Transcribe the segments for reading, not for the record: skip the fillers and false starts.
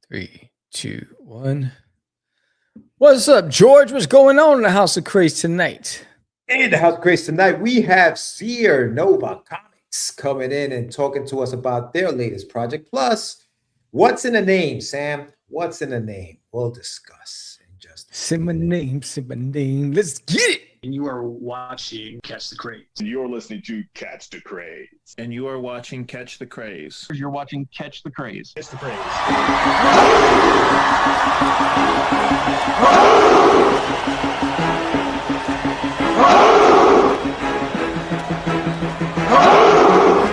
Three, two, one. What's up, George? What's going on in the House of Craze tonight? In the House of Craze tonight, we have Seernova Comics coming in and talking to us about their latest project. Plus, what's in the name, Sam? What's in the name? We'll discuss in just Say my name, say my name. Let's get it. And you are watching Catch the Craze. And you're listening to Catch the Craze. And you are watching Catch the Craze. You're watching Catch the Craze. Catch the Craze.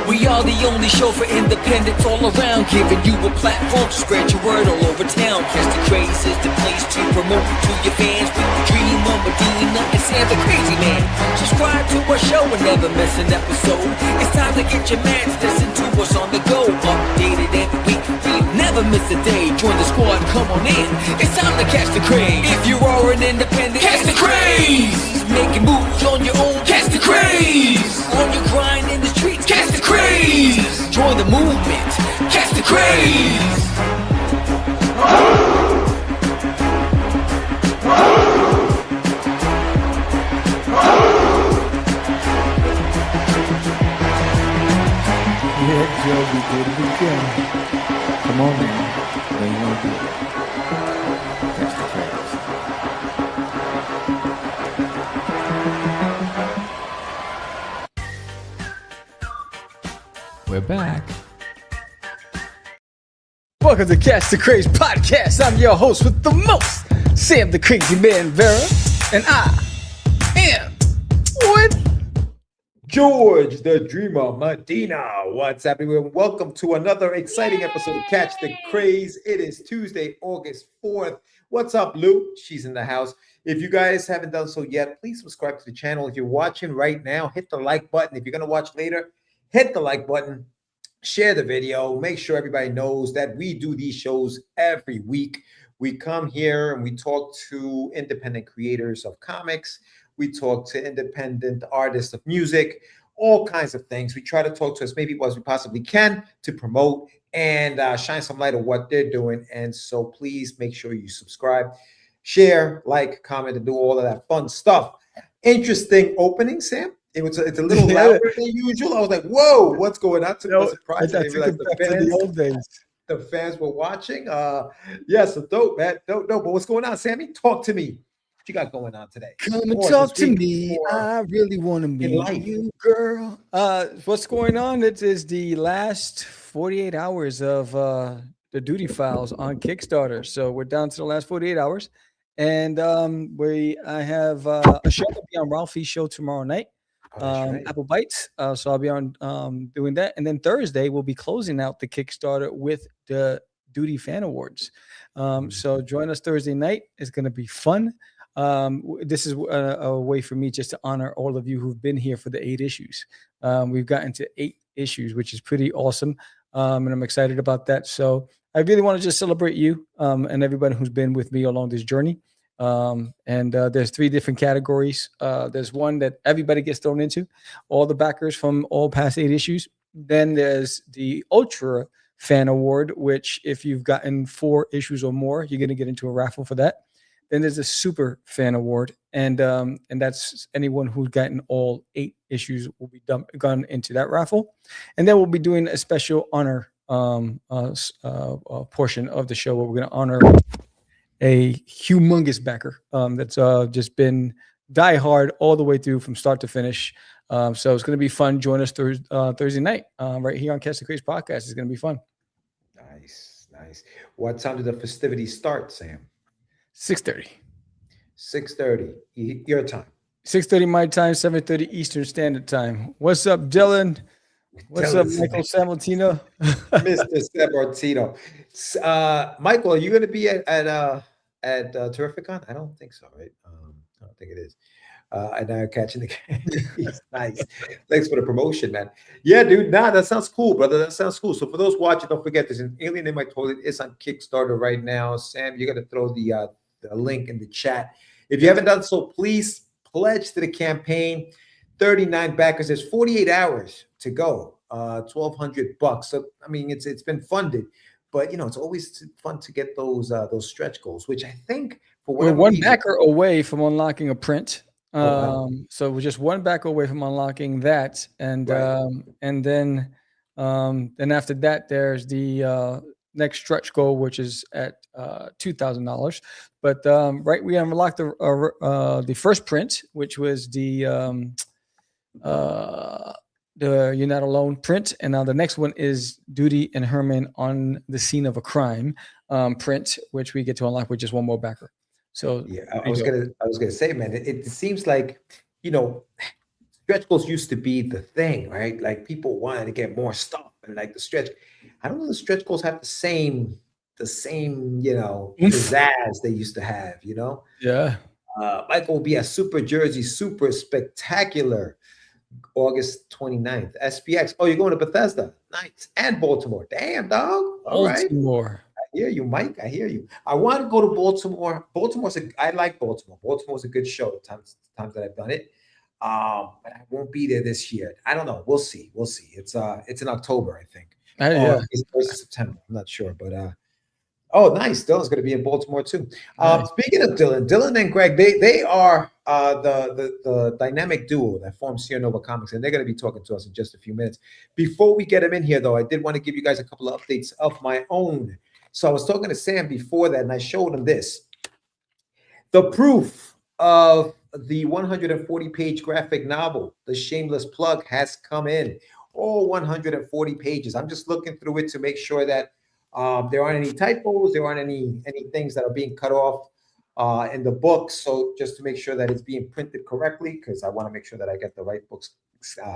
We are the only show for independents all around, giving you a platform to spread your word all over town. Catch the Craze is the place to promote to your fans with the dream of Medina and Sam the Crazy Man. Subscribe to our show and never miss an episode. It's time to get your mans, listen to us on the go. Updated every week, we never miss a day. Join the squad, come on in. It's time to catch the craze. If you are an independent, catch the craze. Making moves on your own, catch the craze. On your grind in the streets, catch the craze. Join the movement, catch the craze. Yeah, Joe, we did it again. Come on, man. What do you want to do? Catch the craze. We're back. Welcome to Catch the Craze podcast. I'm your host with the most, Sam the Crazy Man Vera, and I am with George the Dreamer Medina. What's happening? Welcome to another exciting episode of Catch the Craze. It is Tuesday, August 4th. What's up, Lou? She's in the house. If you guys haven't done so yet, please subscribe to the channel. If you're watching right now, hit the like button. If you're going to watch later, hit the like button. Share the video. Make sure everybody knows that we do these shows every week. We come here and we talk to independent creators of comics. We talk to independent artists of music, all kinds of things. We try to talk to as many people as we possibly can to promote and shine some light on what they're doing. And so please make sure you subscribe, share, like, comment, and do all of that fun stuff. Interesting opening, Sam. It's a little louder than usual. I was like, whoa, what's going on? I was surprised. I took it back to the old days. The fans were watching. Yes, dope, man. Dope. But what's going on, Sammy? Talk to me. What you got going on today? Come and talk to me. I really want to meet you, girl. What's going on? It is the last 48 hours of the duty files on Kickstarter. So we're down to the last 48 hours. And I have a show to be on Ralphie's show tomorrow night. Right. Apple Bites. So I'll be on doing that. And then Thursday, we'll be closing out the Kickstarter with the Duty Fan Awards. So join us Thursday night. It's going to be fun. This is a way for me just to honor all of you who've been here for the 8 issues. We've gotten to 8 issues, which is pretty awesome. And I'm excited about that. So I really want to just celebrate you and everybody who's been with me along this journey. And there's 3 different categories. There's one that everybody gets thrown into, all the backers from all past 8 issues. Then there's the Ultra Fan Award, which if you've gotten 4 issues or more, you're going to get into a raffle for that. Then there's a Super Fan Award, and that's anyone who's gotten all 8 issues will be gone into that raffle. And then we'll be doing a special honor portion of the show where we're going to honor a humongous backer that's just been diehard all the way through from start to finish. So it's going to be fun. Join us Thursday night right here on Catch the Craze podcast. It's going to be fun. Nice. What time did the festivities start, Sam? 6:30. 6:30 your time. 6:30 my time, 7:30 Eastern Standard Time. What's up, Dillon? What's up, Michael Samartino? Mr. Samartino. Michael, are you going to be at Terrificon? I don't think so, right? I don't think it is. And now catching the game. Nice. Thanks for the promotion, man. Yeah, dude. Nah, that sounds cool, brother. That sounds cool. So for those watching, don't forget there's an Alien in My Toilet. It's on Kickstarter right now. Sam, you got to throw the link in the chat. If you haven't done so, please pledge to the campaign. 39 backers. There's 48 hours to go. $1,200. So I mean, it's been funded, but it's always fun to get those stretch goals, which I think for We're whatever one reason, backer away from unlocking a print. wow. So we're just one back away from unlocking that, and Right. then after that, there's the next stretch goal, which is at $2,000. But right, we unlocked the first print, which was the You're Not Alone print, and now the next one is Duty and Herman on the Scene of a Crime print, which we get to unlock with just one more backer. So Yeah, I was gonna say, man, it seems like stretch goals used to be the thing, right? Like people wanted to get more stuff, and like the stretch. I don't know, the stretch goals have the same pizzazz they used to have. yeah. Michael will be at Super Jersey Super Spectacular August 29th. SPX. Oh, you're going to Bethesda. Nice. And Baltimore. Damn, dog. All right. Baltimore. I hear you, Mike. I hear you. I want to go to Baltimore. I like Baltimore. Baltimore's a good show. Times that I've done it. But I won't be there this year. I don't know. We'll see. It's in October, I think. Yeah. It's 1st of September. I'm not sure, but oh, nice. Dillon's going to be in Baltimore too. Nice. Speaking of Dillon and Greg, they are the dynamic duo that forms Seernova Comics, and they're going to be talking to us in just a few minutes. Before we get them in here, though, I did want to give you guys a couple of updates of my own. So I was talking to Sam before that, and I showed him this. The proof of the 140-page graphic novel, The Shameless Plug, has come in. All 140 pages. I'm just looking through it to make sure that there aren't any typos, there aren't any things that are being cut off in the book. So just to make sure that it's being printed correctly, because I want to make sure that I get the right books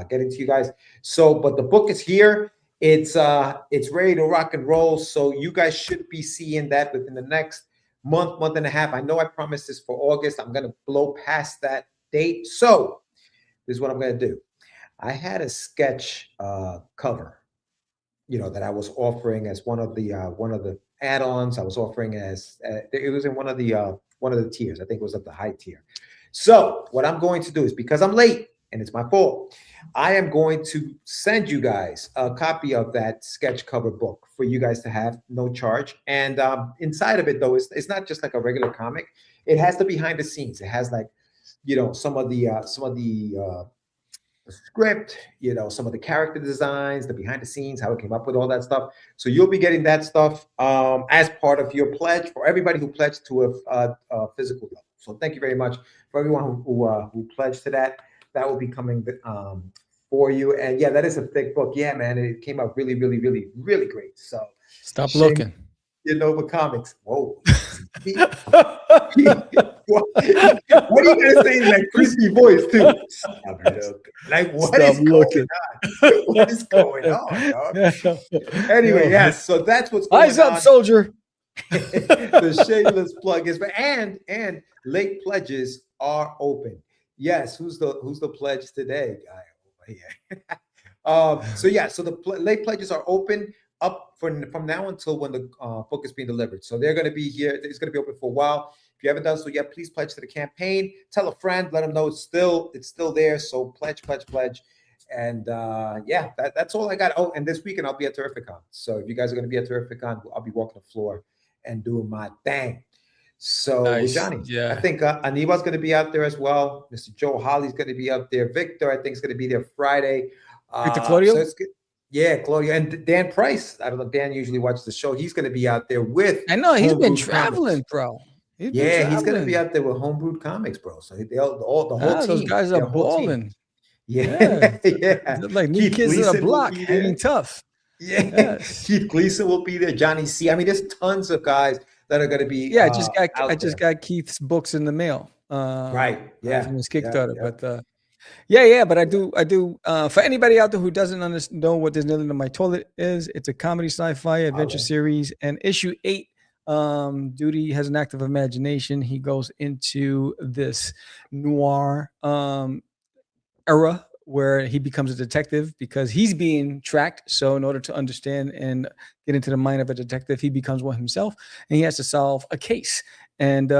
getting to you guys. So, but the book is here. It's ready to rock and roll. So you guys should be seeing that within the next month and a half. I know I promised this for August. I'm going to blow past that date. So this is what I'm going to do. I had a sketch cover, that I was offering as one of the add-ons. I was offering as it was in one of the tiers. I think it was at the high tier. So what I'm going to do is, because I'm late and it's my fault, I am going to send you guys a copy of that sketch cover book for you guys to have, no charge. And inside of it, though, it's not just like a regular comic. It has the behind the scenes. It has like, some of the script, some of the character designs, the behind the scenes, how it came up with all that stuff. So you'll be getting that stuff as part of your pledge for everybody who pledged to a physical level. So thank you very much for everyone who pledged to that. That will be coming for you. And yeah, that is a thick book. Yeah, man, it came out really, really, really, really great. So Stop looking. Seernova Comics. Whoa. What are you gonna say in that crispy voice too? Stop looking. Like what is going on? What is going on, dog? Anyway, yes. So that's what's going on. Eyes up, soldier. The Shameless Plug is, and late pledges are open. Yes. Who's the pledge today, guy over here? So yeah. So the late pledges are open up from now until when the book is being delivered. So they're going to be here. It's going to be open for a while. If you haven't done so yet, please pledge to the campaign. Tell a friend, let them know it's still there. So pledge. And yeah, that's all I got. Oh, and this weekend I'll be at Terrificon. So if you guys are going to be at Terrificon, I'll be walking the floor and doing my thing. So Nice. Johnny, Yeah. I think Aniba's going to be out there as well. Mr. Joe Holly's going to be up there. Victor, I think, is going to be there Friday. Victor Claudio? So it's good. Yeah, Claudio. And Dan Price. I don't know. Dan usually watches the show. He's going to be out there with. I know he's been Homebrewed traveling, Comics. bro. He's going to be out there with Homebrewed Comics, bro. So the whole team. Those guys are their whole team. balling. Yeah. Yeah. They're like new Keith kids in Gleason the will block, be there. hanging tough. Yeah. Yes. Keith Gleason will be there. Johnny C. I mean, there's tons of guys that are going to be. Yeah, I I just got Keith's books in the mail. Right. Yeah. From his Kickstarter. Yeah. But yeah. But I do. For anybody out there who doesn't know what There's Nothing in My Toilet is, it's a comedy sci-fi adventure series, and issue 8. Duty has an active imagination. He goes into this noir era where he becomes a detective because he's being tracked. So in order to understand and get into the mind of a detective, he becomes one himself, and he has to solve a case. And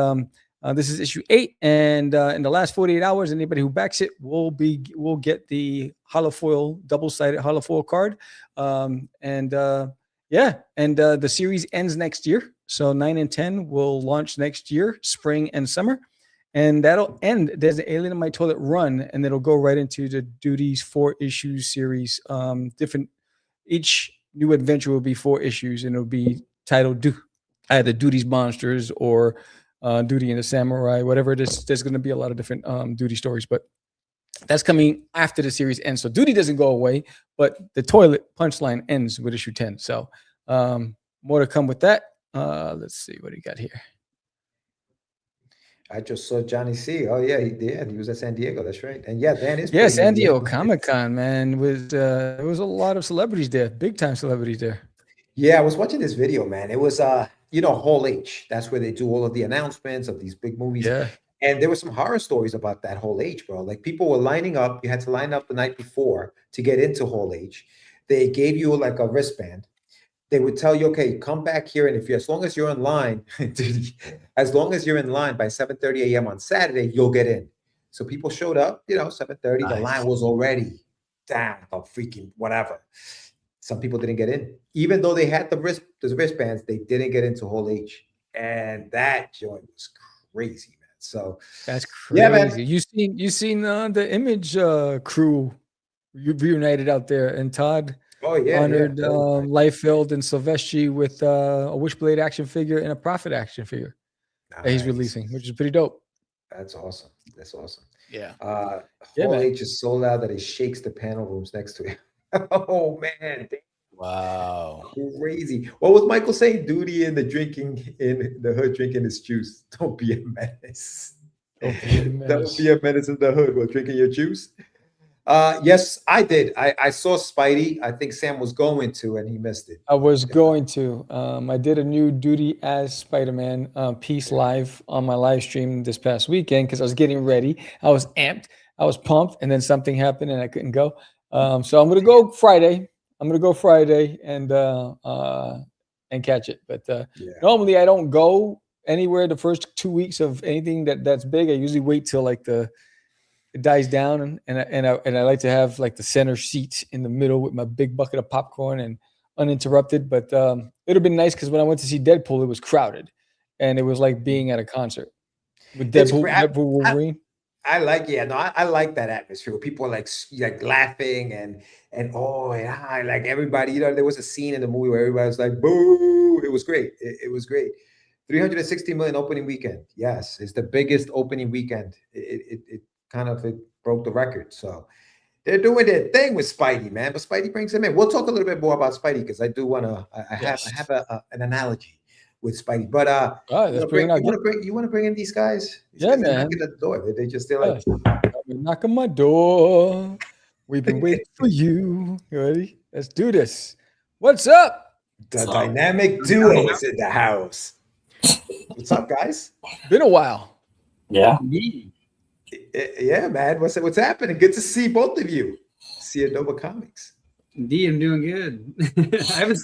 this is issue 8. And in the last 48 hours, anybody who backs it will get the double-sided holofoil card. And Yeah, and the series ends next year. So 9 and 10 will launch next year, spring and summer. And that'll end. There's an Alien in My Toilet run, and it'll go right into the Duties 4-issue series. Different, each new adventure will be 4 issues, and it'll be titled either Duties Monsters or Duty and the Samurai, whatever it is. There's going to be a lot of different Duty stories, but that's coming after the series ends. So Duty doesn't go away, but the toilet punchline ends with issue 10. So more to come with that. Let's see what he got here. I just saw Johnny C. Oh yeah, he was at San Diego. That's right. And yeah, Dan is. Yeah, San Diego Comic-Con, man. There was a lot of celebrities there, big time celebrities there. Yeah, I was watching this video, man. It was Hall H. That's where they do all of the announcements of these big movies. Yeah. And there were some horror stories about that Hall H, bro. Like people were lining up. You had to line up the night before to get into Hall H. They gave you like a wristband. They would tell you, okay, come back here, and as long as you're in line, as long as you're in line by 7:30 a.m. on Saturday, you'll get in. So people showed up, 7:30. Nice. The line was already down, freaking whatever. Some people didn't get in, even though they had the wristbands. They didn't get into Hall H, and that joint was crazy, man. So that's crazy. Yeah, man. You seen the Image crew reunited out there, and Todd. Oh yeah, honored Liefeld and Silvestri with a Wishblade action figure and a Prophet action figure that he's releasing, which is pretty dope. That's awesome. That's awesome. Yeah. Hall H is so loud that it shakes the panel rooms next to it. Oh man! Wow. Crazy. What was Michael saying? Duty in the hood, drinking his juice. Don't be a menace. Don't be a menace in the hood while drinking your juice. Yes, I did. I saw Spidey. I think Sam was going to, and he missed it. I was going to. I did a new Duty as Spider-Man piece live on my live stream this past weekend because I was getting ready. I was amped. I was pumped, and then something happened, and I couldn't go. So I'm gonna go Friday. And catch it. But normally I don't go anywhere the first 2 weeks of anything that's big. I usually wait till like it dies down, and I like to have like the center seat in the middle with my big bucket of popcorn and uninterrupted. But it'd have been nice because when I went to see Deadpool, it was crowded, and it was like being at a concert with Deadpool Wolverine. I like that atmosphere where people are like laughing and like everybody. There was a scene in the movie where everybody was like, "Boo!" It was great. It was great. 360 million opening weekend. Yes, it's the biggest opening weekend. It broke the record. So they're doing their thing with Spidey, man. But Spidey brings him in. We'll talk a little bit more about Spidey because I do want to. I have an analogy with Spidey. But you want to bring in these guys? Yeah, man. Knocking at the door. They're like knock on my door. We've been waiting for you. You ready? Let's do this. What's up? The dynamic duo is in the house. What's up, guys? Been a while. Yeah. Yeah, man. What's happening? Good to see both of you. Seernova Comics. Indeed, I'm doing good. I haven't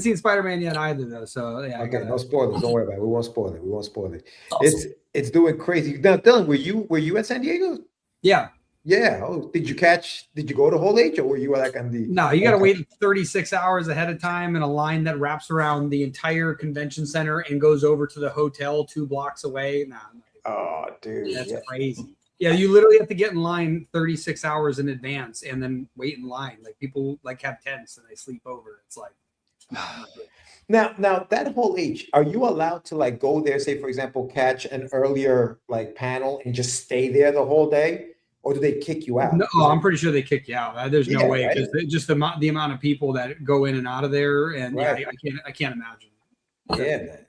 seen Spider-Man yet either, though. So yeah. Okay, no spoilers. Don't worry about it. We won't spoil it. Awesome. It's doing crazy. Now, Dillon, were you at San Diego? Yeah. Yeah. Oh, did you go to Hall H, or were you like on the? No, you got to wait 36 hours ahead of time in a line that wraps around the entire convention center and goes over to the hotel 2 blocks away. Nah. Oh, dude, that's crazy. Yeah, you literally have to get in line 36 hours in advance and then wait in line. Like people have tents and they sleep over. It's like now that Hall H, are you allowed to go there, say for example, catch an earlier panel and just stay there the whole day, or do they kick you out? No, I'm pretty sure they kick you out. There's no way because just the amount of people that go in and out of there, and I can't imagine. Yeah, man.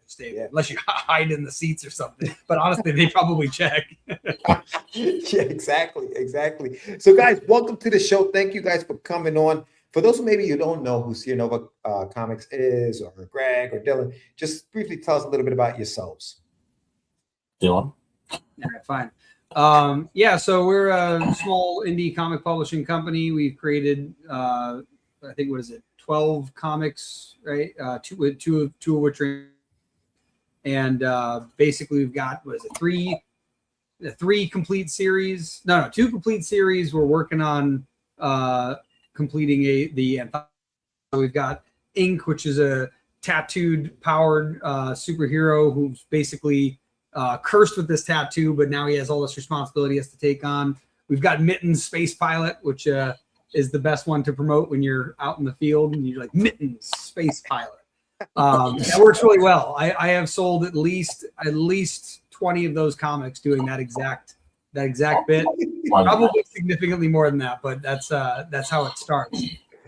Unless you hide in the seats or something. But honestly, they probably check. Yeah, exactly. So, guys, welcome to the show. Thank you guys for coming on. For those who maybe you don't know who Seernova Comics is, or Greg or Dillon, just briefly tell us a little bit about yourselves. Dillon. All right, fine. So we're a small indie comic publishing company. We've created, I think, 12 comics, right? Two of which are, and basically we've got three complete series. No, 2 complete series. We're working on completing the anthology. We've got Ink, which is a tattooed powered superhero who's basically cursed with this tattoo, but now he has all this responsibility he has to take on. We've got Mittens, Space Pilot, which is the best one to promote when you're out in the field and you're like, Mittens, Space Pilot. That works really well. I have sold at least 20 of those comics doing that exact bit. Probably significantly more than that, but that's how it starts.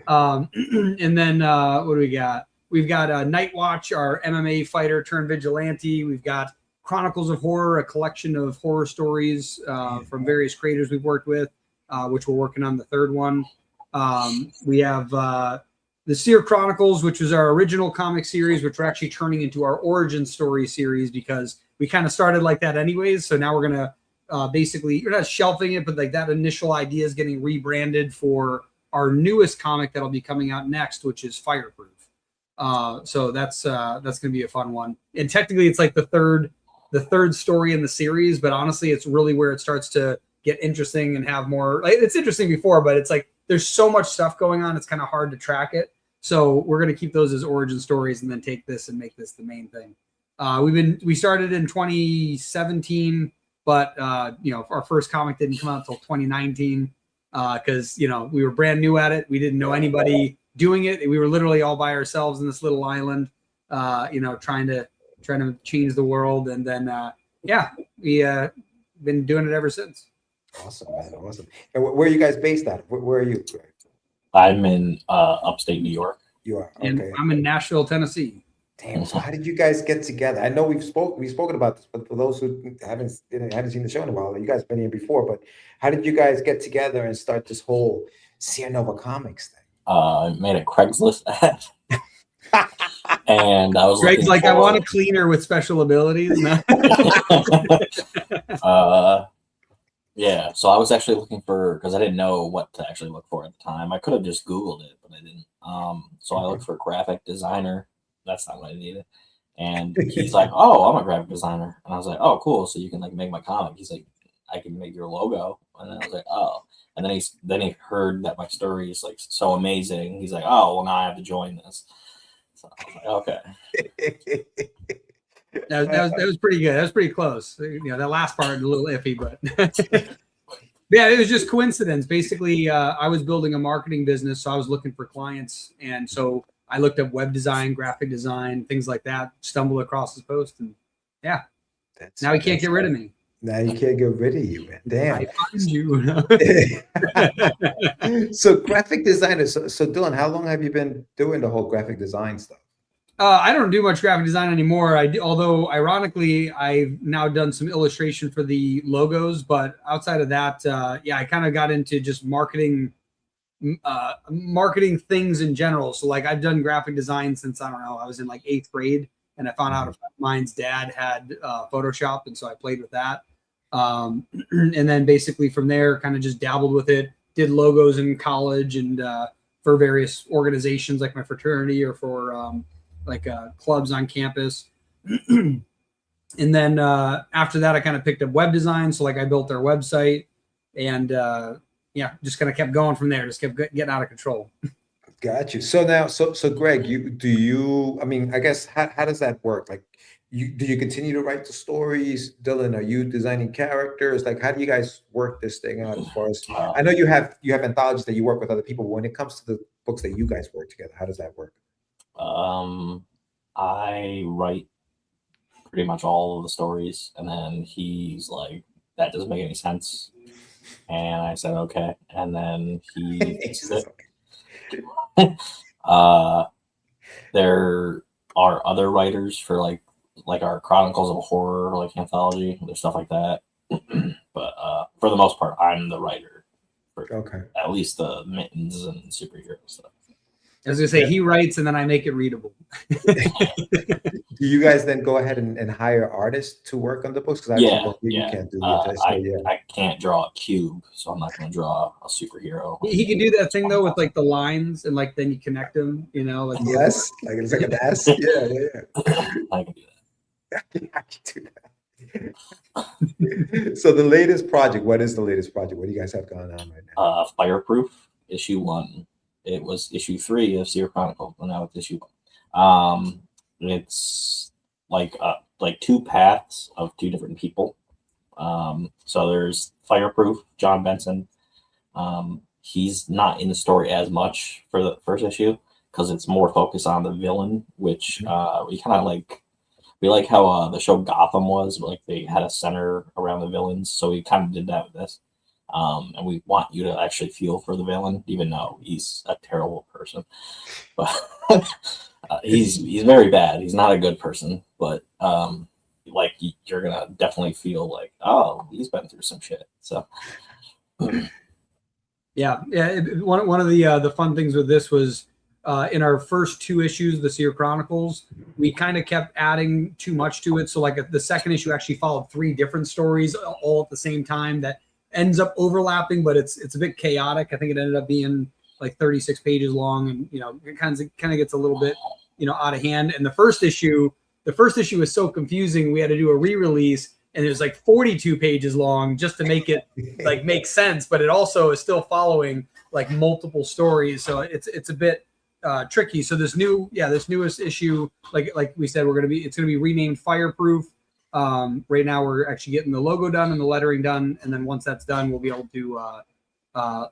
And then what do we got? We've got Night Watch, our MMA fighter turned vigilante. We've got Chronicles of Horror, a collection of horror stories from various creators we've worked with, which we're working on the third one. We have the Seer Chronicles, which was our original comic series, which we're actually turning into our origin story series because we kind of started like that anyways. So now we're going to basically, you're not shelving it, but like that initial idea is getting rebranded for our newest comic that'll be coming out next, which is Fireproof. So that's going to be a fun one. And technically it's like the third story in the series, but honestly, it's really where it starts to get interesting and have more, like, it's interesting before, but it's like, there's so much stuff going on. It's kind of hard to track it. So we're going to keep those as origin stories and then take this and make this the main thing. We started in 2017, but our first comic didn't come out until 2019 because we were brand new at it. We didn't know anybody doing it. We were literally all by ourselves in this little island, trying to change the world. And then we been doing it ever since. Awesome, man. Awesome. And where are you guys based at? Where are you? I'm in upstate New York. You are. And Okay. I'm in Nashville, Tennessee. Damn. So how did you guys get together? I know we've spoken about this, but for those who haven't seen the show in a while, you guys have been here before. But how did you guys get together and start this whole Seernova Comics thing? I made a Craigslist ad. And I was Greg's like, I want a cleaner with special abilities. No? Yeah, so I was actually looking for, because I didn't know what to actually look for at the time. I could have just Googled it, but I didn't. So I looked for a graphic designer. That's not what I needed. And he's like, "Oh, I'm a graphic designer," and I was like, "Oh, cool. So you can like make my comic." He's like, "I can make your logo," and then I was like, "Oh." And then he heard that my story is like so amazing. He's like, "Oh, well, now I have to join this." So I was like, "Okay." That was pretty good. That was pretty close. That last part a little iffy, but yeah, it was just coincidence. Basically, I was building a marketing business, so I was looking for clients, and so I looked up web design, graphic design, things like that. Stumbled across his post, and yeah, now he can't get rid of me. Now you can't get rid of you, man. Damn. I find you. So graphic designer. So Dillon, how long have you been doing the whole graphic design stuff? I don't do much graphic design anymore. Although ironically, I've now done some illustration for the logos. But outside of that, I kind of got into just marketing things in general. So like I've done graphic design since, I don't know, I was in like 8th grade, and I found out mine's dad had Photoshop, and so I played with that. And then basically from there, kind of just dabbled with it. Did logos in college and for various organizations like my fraternity or for clubs on campus. And then after that, I kind of picked up web design. So like I built their website and just kind of kept going from there. Just kept getting out of control. Got you. So now, so Greg, I mean, I guess, how does that work? Like, do you continue to write the stories? Dillon, are you designing characters? Like, how do you guys work this thing out as far as, I know you have anthologies that you work with other people, but when it comes to the books that you guys work together, how does that work? I write pretty much all of the stories, and then he's like, "That doesn't make any sense," and I said, "Okay," and then he fixed it. There are other writers for like our Chronicles of Horror, like anthology, there's stuff like that. But for the most part, I'm the writer for at least the Mittens and superhero stuff. I was gonna say he writes and then I make it readable. Do you guys then go ahead and hire artists to work on the books? Because you can't do that. I can't draw a cube, so I'm not going to draw a superhero. He can do that thing though with like the lines and like then you connect them, like yes, like it's like an S. Yeah. I can do that. I can do that. So the latest project, what is the latest project? What do you guys have going on right now? Fireproof issue 1. it was issue 3 of Seer Chronicle, and now it's issue 1. It's like 2 paths of 2 different people. So there's Fireproof, John Benson. He's not in the story as much for the first issue because it's more focused on the villain, which we kind of like. We like how the show Gotham was, like they had a center around the villains, so we kind of did that with this. And we want you to actually feel for the villain, even though he's a terrible person. But he's very bad. He's not a good person, but like you're gonna definitely feel like, oh, he's been through some shit. So yeah. One of the fun things with this was in our first 2 issues, the Seer Chronicles, we kind of kept adding too much to it. So like the second issue actually followed 3 different stories all at the same time that ends up overlapping, but it's a bit chaotic. I think it ended up being like 36 pages long, and it kind of gets a little bit out of hand. And the first issue was so confusing. We had to do a re-release, and it was like 42 pages long just to make it like make sense, but it also is still following like multiple stories. So it's a bit tricky. So this newest issue, like we said, it's gonna be renamed Fireproof. Right now we're actually getting the logo done and the lettering done, and then once that's done, we'll be able to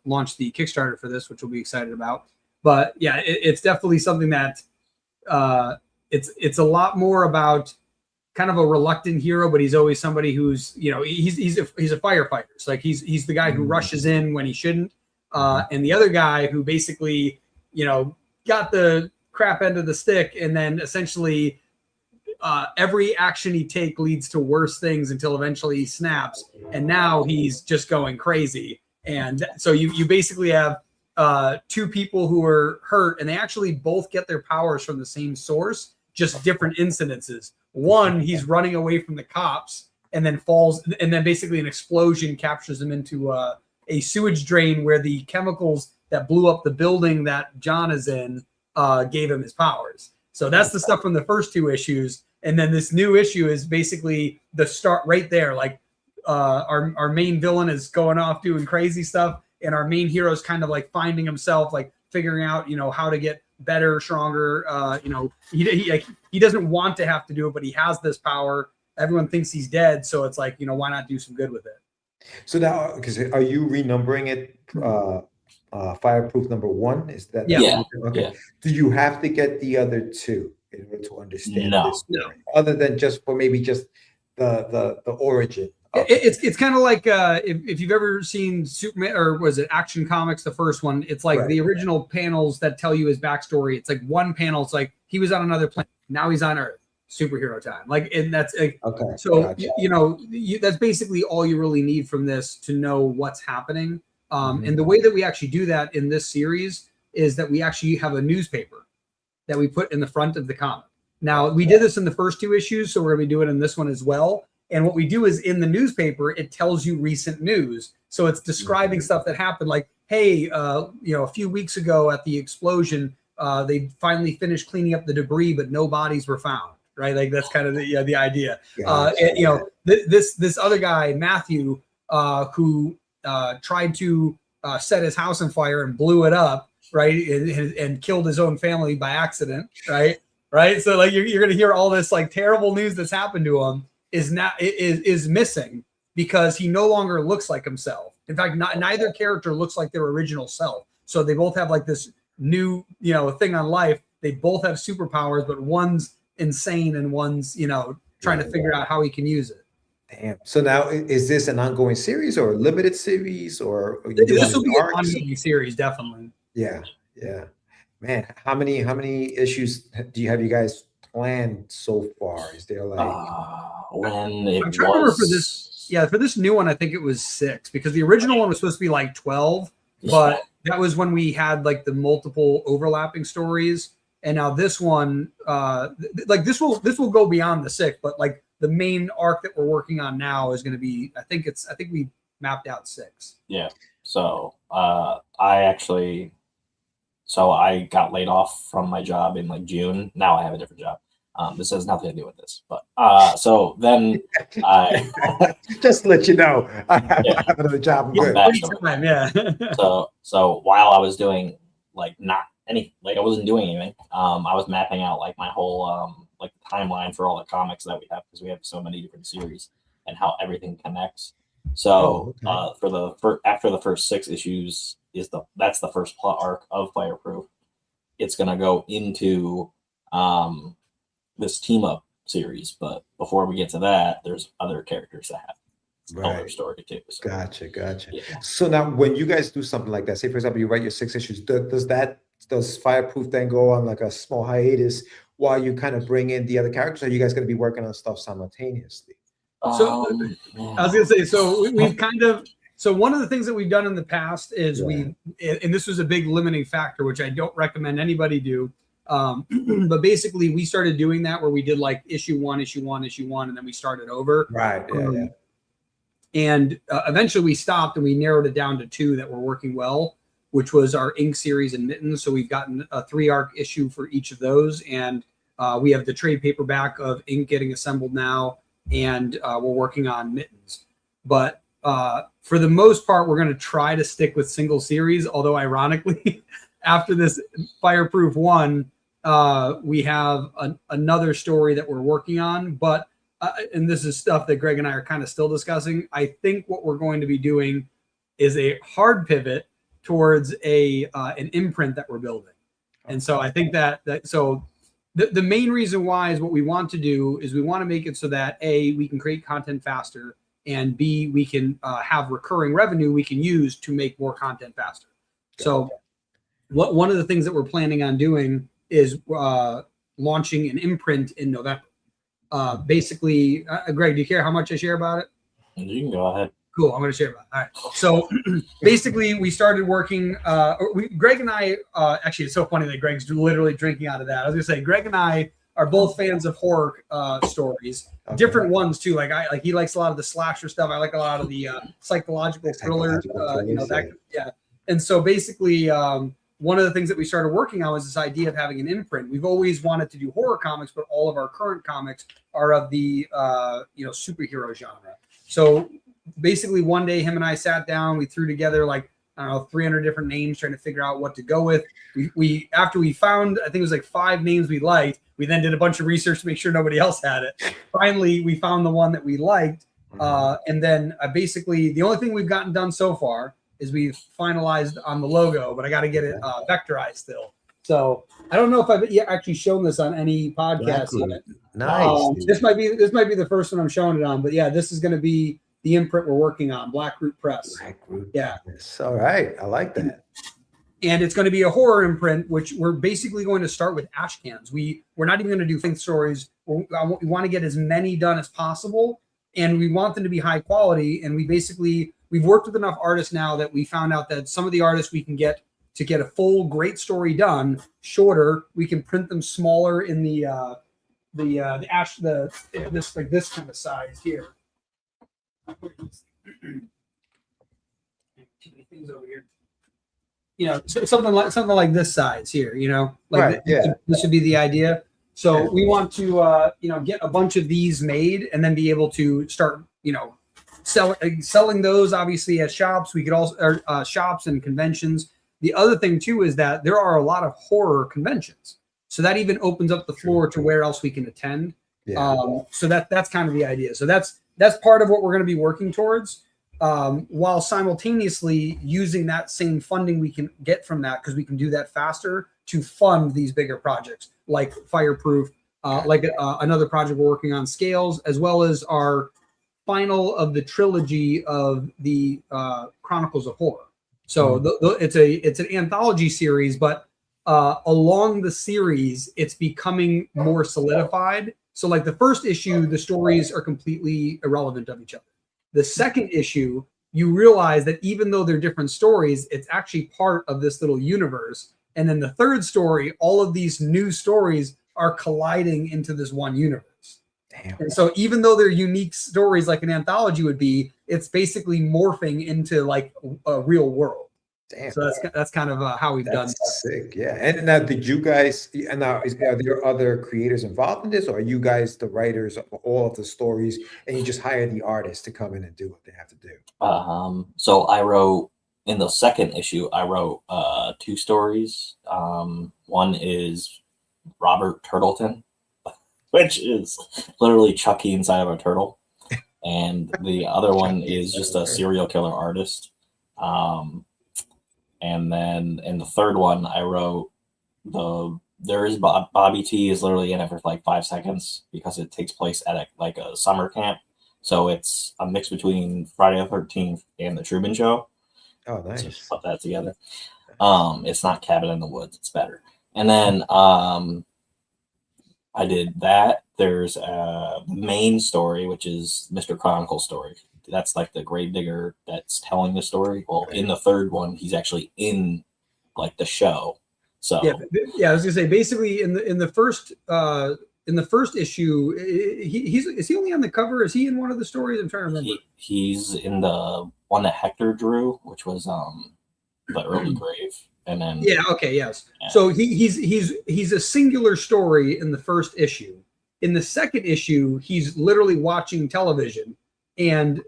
launch the Kickstarter for this, which we'll be excited about. But yeah, it's definitely something that it's a lot more about kind of a reluctant hero, but he's always somebody who's he's a firefighter. So like he's the guy who rushes in when he shouldn't, and the other guy who basically got the crap end of the stick, and then essentially every action he take leads to worse things until eventually he snaps, and now he's just going crazy. And so you basically have 2 people who are hurt, and they actually both get their powers from the same source, just different incidences. One, he's running away from the cops and then falls, and then basically an explosion captures him into a sewage drain where the chemicals that blew up the building that John is in gave him his powers. So that's the stuff from the first 2 issues. And then this new issue is basically the start right there. Like our main villain is going off doing crazy stuff, and our main hero is kind of like finding himself, like figuring out, how to get better, stronger. He doesn't want to have to do it, but he has this power. Everyone thinks he's dead, so it's like, why not do some good with it? So now, because are you renumbering it? Fireproof number 1, is that? Yeah. Okay. Yeah. Do you have to get the other 2 in order to understand No, this story? Other than just the origin. It's kind of like if you've ever seen Superman, or was it Action Comics, the first one? It's like the original panels that tell you his backstory. It's like one panel. It's like he was on another planet, now he's on Earth. Superhero time. And that's okay. So gotcha. That's basically all you really need from this to know what's happening. And the way that we actually do that in this series is that we actually have a newspaper that we put in the front of the comic. Now, we did this in the first 2 issues, so we're going to be doing it in this one as well. And what we do is in the newspaper, it tells you recent news. So it's describing stuff that happened, like, hey, a few weeks ago at the explosion, they finally finished cleaning up the debris, but no bodies were found. Right, like that's kind of the idea. This other guy, Matthew, who tried to set his house on fire and blew it up, right, and killed his own family by accident, right. So like you're gonna hear all this like terrible news that's happened to him is missing because he no longer looks like himself. In fact, neither character looks like their original self. So they both have like this new thing on life. They both have superpowers, but one's insane and one's trying to figure out how he can use it. Damn. So now, is this an ongoing series or a limited series, or this will be an ongoing series, definitely? Yeah. Man, how many issues do you guys planned so far? Is there like I'm trying to remember for this? Yeah, for this new one, I think it was 6 because the original one was supposed to be like 12, but that was when we had like the multiple overlapping stories. And now this one, like this will go beyond the 6, but like the main arc that we're working on now is going to be, I think we mapped out 6. Yeah. So I got laid off from my job in like June. Now I have a different job. This has nothing to do with this, but so then I just to let you know, I have another job. So while I was doing like not any, like I wasn't doing anything. I was mapping out like my whole like timeline for all the comics that we have, because we have so many different series and how everything connects. So after the first 6 issues that's the first plot arc of Fireproof. It's gonna go into this team up series, but before we get to that, there's other characters that have other story too. So, Gotcha. yeah. So now, when you guys do something like that, say for example, you write your 6 issues, does Fireproof then go on like a small hiatus while you kind of bring in the other characters? Or are you guys going to be working on stuff simultaneously? So I was gonna say, so we've kind of, so one of the things that we've done in the past is and this was a big limiting factor, which I don't recommend anybody do. But basically we started doing that where we did like issue one, and then we started over. Right. Yeah. And eventually we stopped and we narrowed it down to 2 that were working well, which was our Ink series and Mittens. So we've gotten a 3-arc issue for each of those. And we have the trade paperback of Ink getting assembled now. And we're working on Mittens. But for the most part, we're going to try to stick with single series. Although ironically, after this Fireproof 1, we have another story that we're working on. But and this is stuff that Greg and I are kind of still discussing. I think what we're going to be doing is a hard pivot towards an imprint that we're building. And so I think that so the main reason why is what we want to do is we want to make it so that A, we can create content faster, and B, we can have recurring revenue we can use to make more content faster. So one of the things that we're planning on doing is launching an imprint in November. Basically, Greg, do you care how much I share about it? You can go ahead. Cool. I'm going to share about it. All right. So basically, we started working. Greg and I, actually, it's so funny that Greg's literally drinking out of that. I was going to say, Greg and I are both fans of horror stories, different ones too. Like he likes a lot of the slasher stuff. I like a lot of the psychological thriller. And so basically, one of the things that we started working on was this idea of having an imprint. We've always wanted to do horror comics, but all of our current comics are of the superhero genre. So basically one day him and I sat down, we threw together like, I don't know, 300 different names trying to figure out what to go with. We after we found, I think it was like 5 names we liked, we then did a bunch of research to make sure nobody else had it. Finally, we found the one that we liked. And then basically the only thing we've gotten done so far is we've finalized on the logo, but I got to get it vectorized still. So I don't know if I've actually shown this on any podcast yet. Nice. This might be the first one I'm showing it on, but yeah, this is going to be the imprint we're working on, Black Root Press. Yeah. All right. I like that. And it's going to be a horror imprint, which we're basically going to start with ash cans. We're not even going to do think stories. We want to get as many done as possible, and we want them to be high quality. And we've worked with enough artists now that we found out that some of the artists we can get to get a full great story done shorter. We can print them smaller in the ash this kind of size here. Too many things over here. Something like this size here. This would be the idea. So we want to get a bunch of these made and then be able to start selling those obviously at shops. We could also shops and conventions. The other thing too is that there are a lot of horror conventions, so that even opens up the floor to where else we can attend. So that's kind of the idea. So that's part of what we're going to be working towards, while simultaneously using that same funding we can get from that, because we can do that faster to fund these bigger projects like Fireproof, another project we're working on, Scales, as well as our final of the trilogy of the Chronicles of Horror. So it's an anthology series, but along the series, it's becoming more solidified. So like the first issue, the stories are completely irrelevant of each other. The second issue, you realize that even though they're different stories, it's actually part of this little universe. And then the third story, all of these new stories are colliding into this one universe. Damn. And so even though they're unique stories like an anthology would be, it's basically morphing into like a real world. Damn. So that's kind of how we've done. Sick, yeah. And now, did you guys? And now, are there other creators involved in this, or are you guys the writers of all of the stories, and you just hire the artists to come in and do what they have to do? So I wrote in the second issue, I wrote 2 stories. One is Robert Turtleton, which is literally Chucky inside of a turtle. And the other one is just a serial killer artist. And then in the third one, I wrote Bobby T is literally in it for like 5 seconds because it takes place at a summer camp. So it's a mix between Friday the 13th and the Truman Show. Oh, nice. So just put that together. It's not Cabin in the Woods. It's better. And then I did that. There's the main story, which is Mr. Chronicle's story. That's like the gravedigger that's telling the story. Well, in the third one, he's actually in like the show. So yeah. I was gonna say basically in the first issue, is he only on the cover? Is he in one of the stories? I'm trying to remember. He's in the one that Hector drew, which was the early grave. And then yes. Yeah. So he's a singular story in the first issue. In the second issue, he's literally watching television, and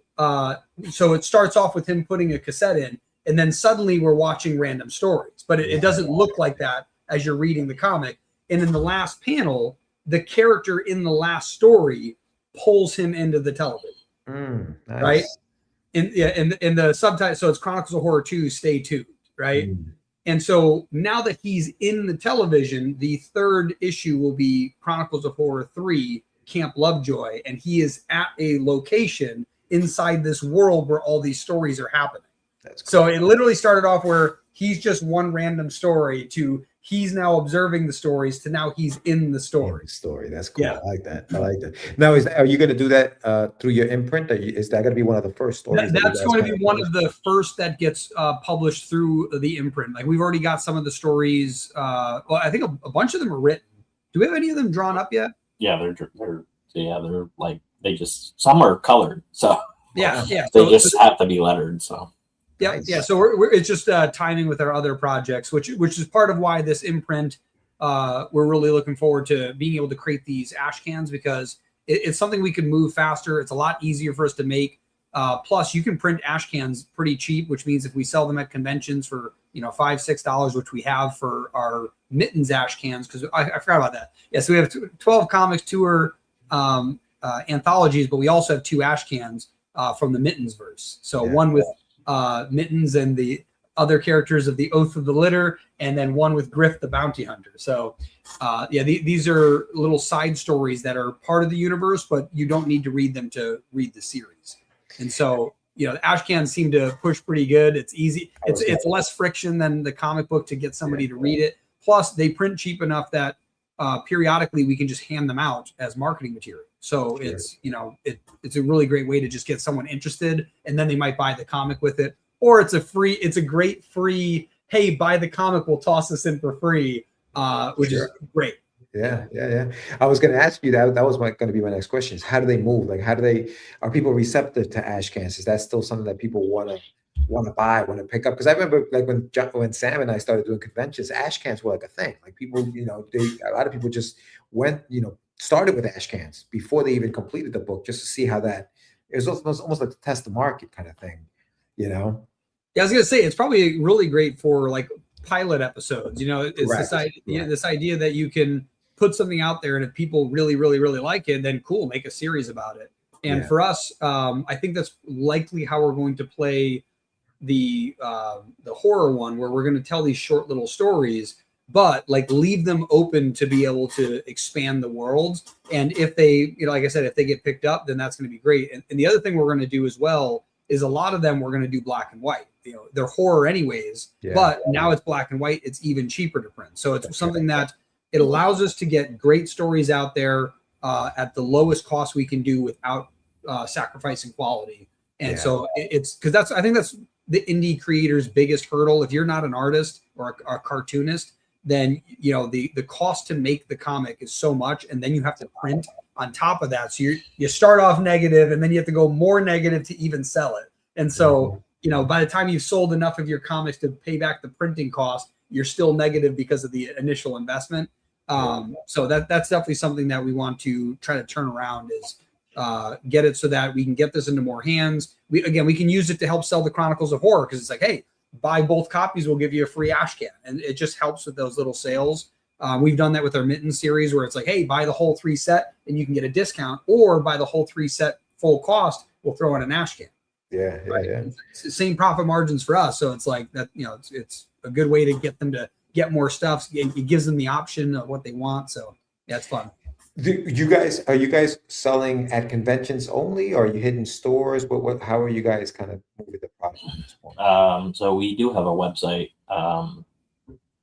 so it starts off with him putting a cassette in, and then suddenly we're watching random stories. But it doesn't look like that as you're reading the comic. And in the last panel, the character in the last story pulls him into the television, Nice. right? In the subtitle, so it's Chronicles of Horror 2, Stay Tuned, right? And so now that he's in the television, the third issue will be Chronicles of Horror 3, Camp Lovejoy, and he is at a location inside this world where all these stories are happening. That's cool. So it literally started off where he's just one random story to he's now observing the stories to now he's in the story. That's cool. Yeah. I like that. Now, are you going to do that through your imprint? Is that going to be one of the first stories? That's going to be one of the first that gets published through the imprint. Like we've already got some of the stories. Well, I think a bunch of them are written. Do we have any of them drawn up yet? Yeah, they're like some are colored. So yeah. They just have to be lettered. So. Yeah, Nice. yeah. So it's just timing with our other projects, which is part of why this imprint. We're really looking forward to being able to create these ash cans because it's something we can move faster. It's a lot easier for us to make. Plus, you can print ash cans pretty cheap, which means if we sell them at conventions for $5-6, which we have for our Mittens ash cans, because I forgot about that. Yeah, so we have 12 comics tour anthologies, but we also have 2 ash cans from the Mittens verse. So one with Mittens and the other characters of the Oath of the Litter, and then one with Griff the Bounty Hunter. So these are little side stories that are part of the universe, but you don't need to read them to read the series. And so the ash cans seem to push pretty good. It's easy. It's less friction than the comic book to get somebody to read it. Plus they print cheap enough that periodically we can just hand them out as marketing material. So it's a really great way to just get someone interested, and then they might buy the comic with it, or it's a great free, hey, buy the comic, we'll toss this in for free, which is great. Yeah. I was going to ask you that. That was going to be my next question. Is how do they move? Like, are people receptive to ash cans? Is that still something that people want to buy, want to pick up? Because I remember like when Sam and I started doing conventions, ash cans were like a thing. Like people, a lot of people just went, started with ash cans before they even completed the book, just to see how that it was almost like to test the market kind of thing, Yeah, I was gonna say it's probably really great for like pilot episodes. It's this idea that you can put something out there, and if people really, really, really like it, then cool, make a series about it. And for us, I think that's likely how we're going to play the horror one, where we're going to tell these short little stories, but like leave them open to be able to expand the worlds. And if they, like I said, if they get picked up, then that's going to be great. And the other thing we're going to do as well is a lot of them we're going to do black and white. They're horror anyways, but now it's black and white. It's even cheaper to print. So it's something that it allows us to get great stories out there at the lowest cost we can do without sacrificing quality. And so it's because I think that's the indie creator's biggest hurdle. If you're not an artist or a cartoonist, then the cost to make the comic is so much, and then you have to print on top of that. So you start off negative, and then you have to go more negative to even sell it. And so by the time you've sold enough of your comics to pay back the printing cost, you're still negative because of the initial investment. So that's definitely something that we want to try to turn around, is get it so that we can get this into more hands. We can use it to help sell the Chronicles of Horror, because it's like, hey, buy both copies, we'll give you a free ash can. And it just helps with those little sales. We've done that with our Mitten series where it's like, hey, buy the whole 3 set and you can get a discount, or buy the whole 3 set full cost, we'll throw in an ash can. Yeah, right? yeah. It's the same profit margins for us. So it's like that, it's a good way to get them to get more stuff. It gives them the option of what they want. So yeah, it's fun. Are you guys selling at conventions only, or are you hitting stores? How are you guys kind of moving the product at this point? So we do have a website.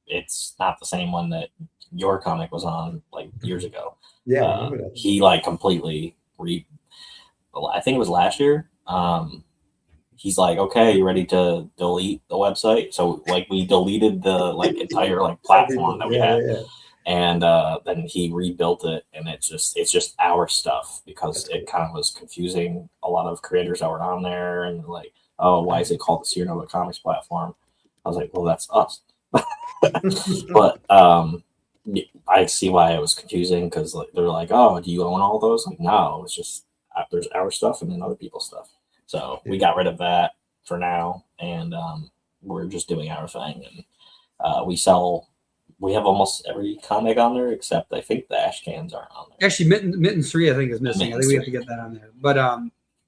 It's not the same one that your comic was on like years ago. Yeah, I remember that. He like completely I think it was last year. He's like, okay, you ready to delete the website? So like we deleted the like entire like platform that we had. Yeah. And then he rebuilt it, and it's just our stuff, because it kind of was confusing a lot of creators that were on there, and like, oh, why is it called the Seernova Comics platform? I was like, well, that's us. But I see why it was confusing, because like, they're like, oh, do you own all those? Like, no, it's just there's our stuff and then other people's stuff. So we got rid of that for now, and we're just doing our thing, and we have almost every comic on there, except I think the ash cans aren't on there. Actually, Mittens 3, I think, is missing. I think we have to get that on there. But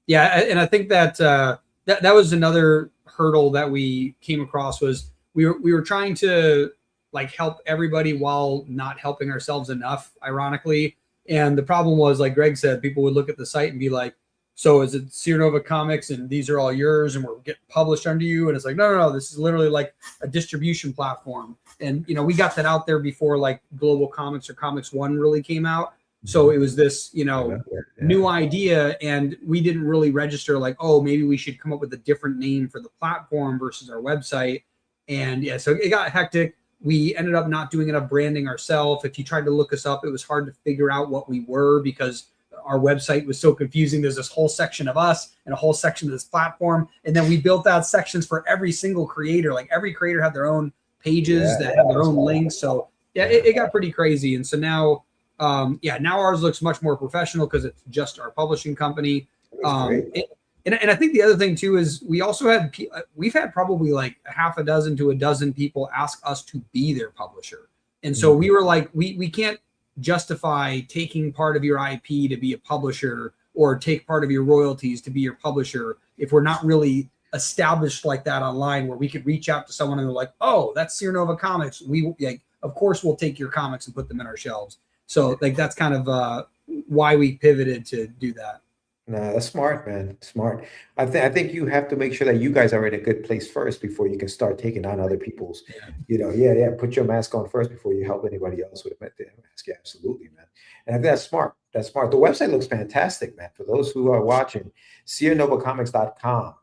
yeah, and I think that that was another hurdle that we came across, was we were trying to like help everybody while not helping ourselves enough, ironically. And the problem was, like Greg said, people would look at the site and be like, so is it Seernova Comics and these are all yours and we're getting published under you? And it's like, no, this is literally like a distribution platform. And, we got that out there before like Global Comics or Comics One really came out. So it was this, new idea, and we didn't really register like, oh, maybe we should come up with a different name for the platform versus our website. And yeah, so it got hectic. We ended up not doing enough branding ourselves. If you tried to look us up, it was hard to figure out what we were, because our website was so confusing. There's this whole section of us and a whole section of this platform. And then we built out sections for every single creator. Like every creator had their own pages that have their own links. So yeah, it got pretty crazy. And so now, now ours looks much more professional because it's just our publishing company. And I think the other thing too is we've had probably like a half a dozen to a dozen people ask us to be their publisher. And so we were like, we can't justify taking part of your IP to be a publisher, or take part of your royalties to be your publisher, if we're not really established like that online, where we could reach out to someone and they're like, oh, that's Seernova Comics. We like, of course we'll take your comics and put them in our shelves. So like, that's kind of why we pivoted to do that. No, that's smart, man. Smart. I think you have to make sure that you guys are in a good place first before you can start taking on other people's, put your mask on first before you help anybody else with a mask. Yeah, absolutely, man. And I think that's smart. That's smart. The website looks fantastic, man. For those who are watching, SeernovaComics.com.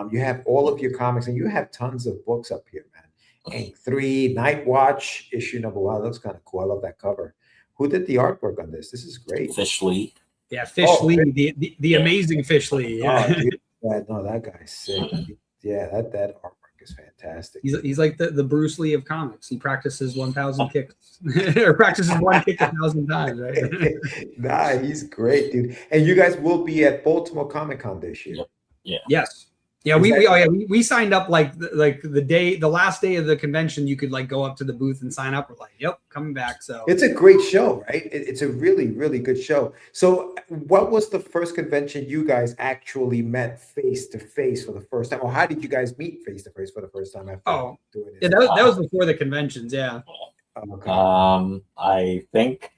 You have all of your comics, and you have tons of books up here, man. Ink 3, Night Watch, issue number 1. That looks kind of cool. I love that cover. Who did the artwork on this? This is great. Fish Lee. Yeah, Fish Lee, the amazing Fish Lee. Yeah. Oh, that guy's sick. Yeah, that artwork is fantastic. He's like the Bruce Lee of comics. He practices 1,000 kicks, or practices one kick 1,000 times, right? Nah, he's great, dude. And you guys will be at Baltimore Comic Con this year. Yeah. Yes. Yeah, we signed up like the last day of the convention. You could like go up to the booth and sign up. We're like, yep, coming back. So it's a great show, right? It's a really, really good show. So what was the first convention you guys actually met face to face for the first time? Or how did you guys meet face to face for the first time after doing it? Yeah, that was before the conventions, yeah. Okay. I think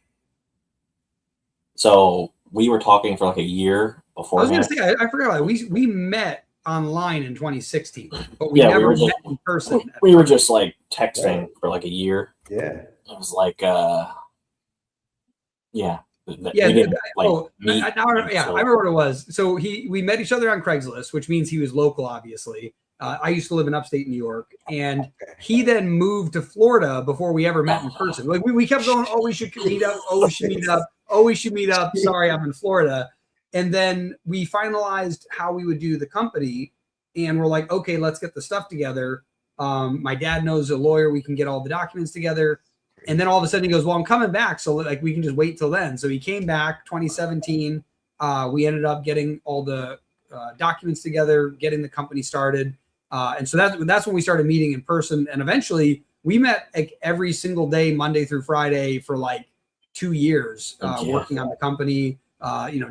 so. We were talking for like a year before. I was gonna say, I forgot about it. We met online in 2016, but we never met in person. We were just like texting for like a year. Yeah, it was like I remember what it was. So we met each other on Craigslist, which means he was local, obviously. I used to live in upstate New York, and he then moved to Florida before we ever met in person. Like we kept going, oh, we should meet up, oh, we should meet up, oh, we should meet up. Sorry, I'm in Florida. And then we finalized how we would do the company, and we're like, okay, let's get the stuff together. My dad knows a lawyer. We can get all the documents together. And then all of a sudden he goes, well, I'm coming back. So like, we can just wait till then. So he came back 2017. We ended up getting all the documents together, getting the company started. And so that's when we started meeting in person. And eventually we met like every single day, Monday through Friday for like 2 years, working on the company,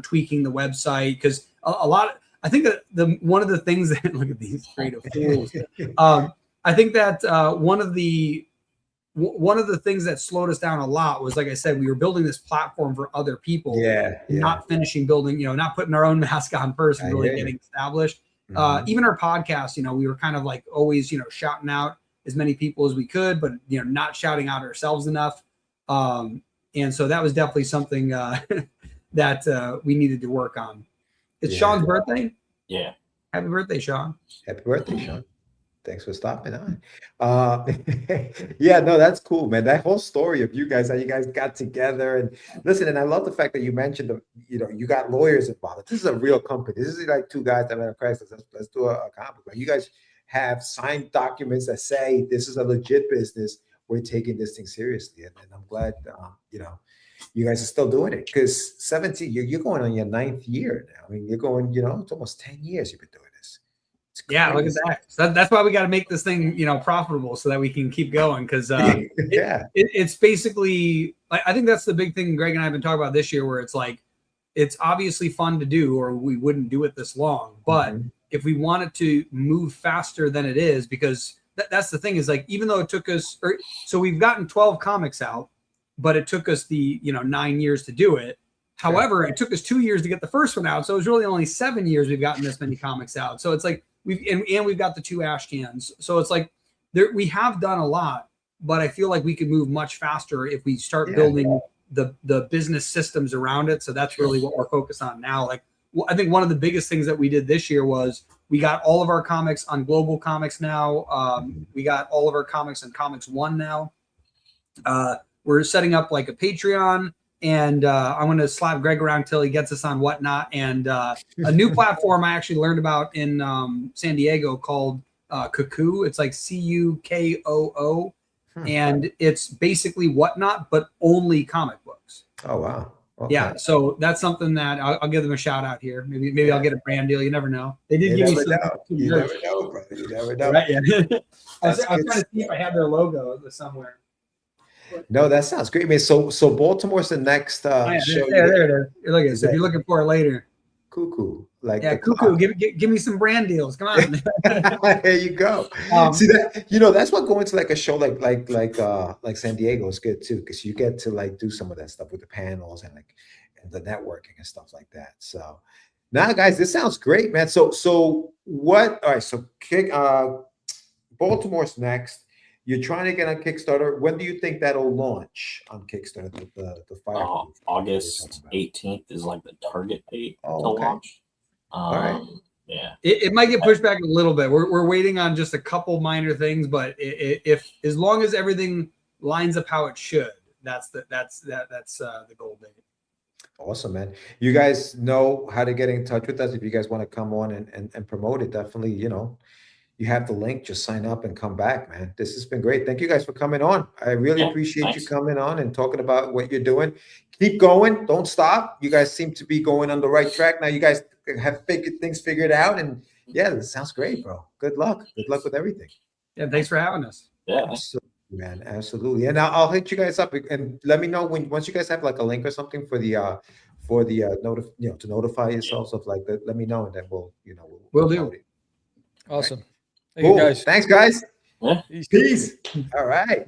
tweaking the website. Because a lot, I think that one of the things that, look at these creative fools. I think that one of the things that slowed us down a lot was, like I said, we were building this platform for other people. Not finishing building, not putting our own mask on first and really getting established. Even our podcast, we were kind of like always, shouting out as many people as we could, but not shouting out ourselves enough. And so that was definitely something that we needed to work on. It's Sean's birthday. Yeah. Happy birthday, Sean. Happy birthday, Sean. Thanks for stopping on. Yeah, no, that's cool, man. That whole story of you guys, how you guys got together, and listen, and I love the fact that you mentioned, you got lawyers involved. This is a real company. This is like two guys that met a crisis. Let's do a compliment. You guys have signed documents that say this is a legit business. We're taking this thing seriously, and I'm glad, you guys are still doing it, because 17, you're going on your 9th year now. I mean, you're going, it's almost 10 years you've been doing this. Yeah, look at that. So that's why we got to make this thing, profitable so that we can keep going. Because it's basically, I think that's the big thing Greg and I have been talking about this year, where it's like, it's obviously fun to do, or we wouldn't do it this long. But if we want it to move faster than it is, because that's the thing is, like, even though it took us, so we've gotten 12 comics out, but it took us the 9 years to do it. However, it took us 2 years to get the first one out, so it was really only 7 years we've gotten this many comics out. So it's like we've got the 2 ash cans. So it's like we have done a lot, but I feel like we could move much faster if we start building the business systems around it. So that's really what we're focused on now. Like, I think one of the biggest things that we did this year was we got all of our comics on Global Comics now. We got all of our comics on Comics One now. We're setting up like a Patreon, and I'm going to slap Greg around till he gets us on Whatnot. And a new platform I actually learned about in San Diego called Cuckoo. It's like Cukkoo. And it's basically Whatnot, but only comic books. Oh, wow. Okay. Yeah, so that's something that I'll give them a shout out here. Maybe I'll get a brand deal. You never know. They did give me some. You never know, brother. You never know. Right? Yeah. I was trying to see if I had their logo somewhere. No, that sounds great, man. So Baltimore's the next show. There it is. Look at it. If you're looking for it later. Cuckoo. Like Cuckoo. Give me some brand deals. Come on. There you go. See that? That's what going to like a show like San Diego is good too, because you get to like do some of that stuff with the panels and the networking and stuff like that. So now, guys, this sounds great, man. So what? All right. So Baltimore's next. You're trying to get on Kickstarter. When do you think that'll launch on Kickstarter? The fire. August 18th is like the target date to launch. All right. Yeah. It might get pushed back a little bit. We're waiting on just a couple minor things, but if as long as everything lines up how it should, that's the goal date. Awesome, man. You guys know how to get in touch with us if you guys want to come on and promote it. Definitely, you have the link. Just sign up and come back, man. This has been great. Thank you guys for coming on. I really appreciate you coming on and talking about what you're doing. Keep going. Don't stop. You guys seem to be going on the right track. Now you guys have things figured out. And yeah, this sounds great, bro. Good luck. Good luck with everything. Yeah, thanks for having us. Yeah. Absolutely, man. Absolutely. And I'll hit you guys up and let me know once you guys have like a link or something for the to notify yourselves of like that. Let me know, and then we'll do. Awesome. Thank you, guys. Thanks, guys. Yeah. Peace. All right.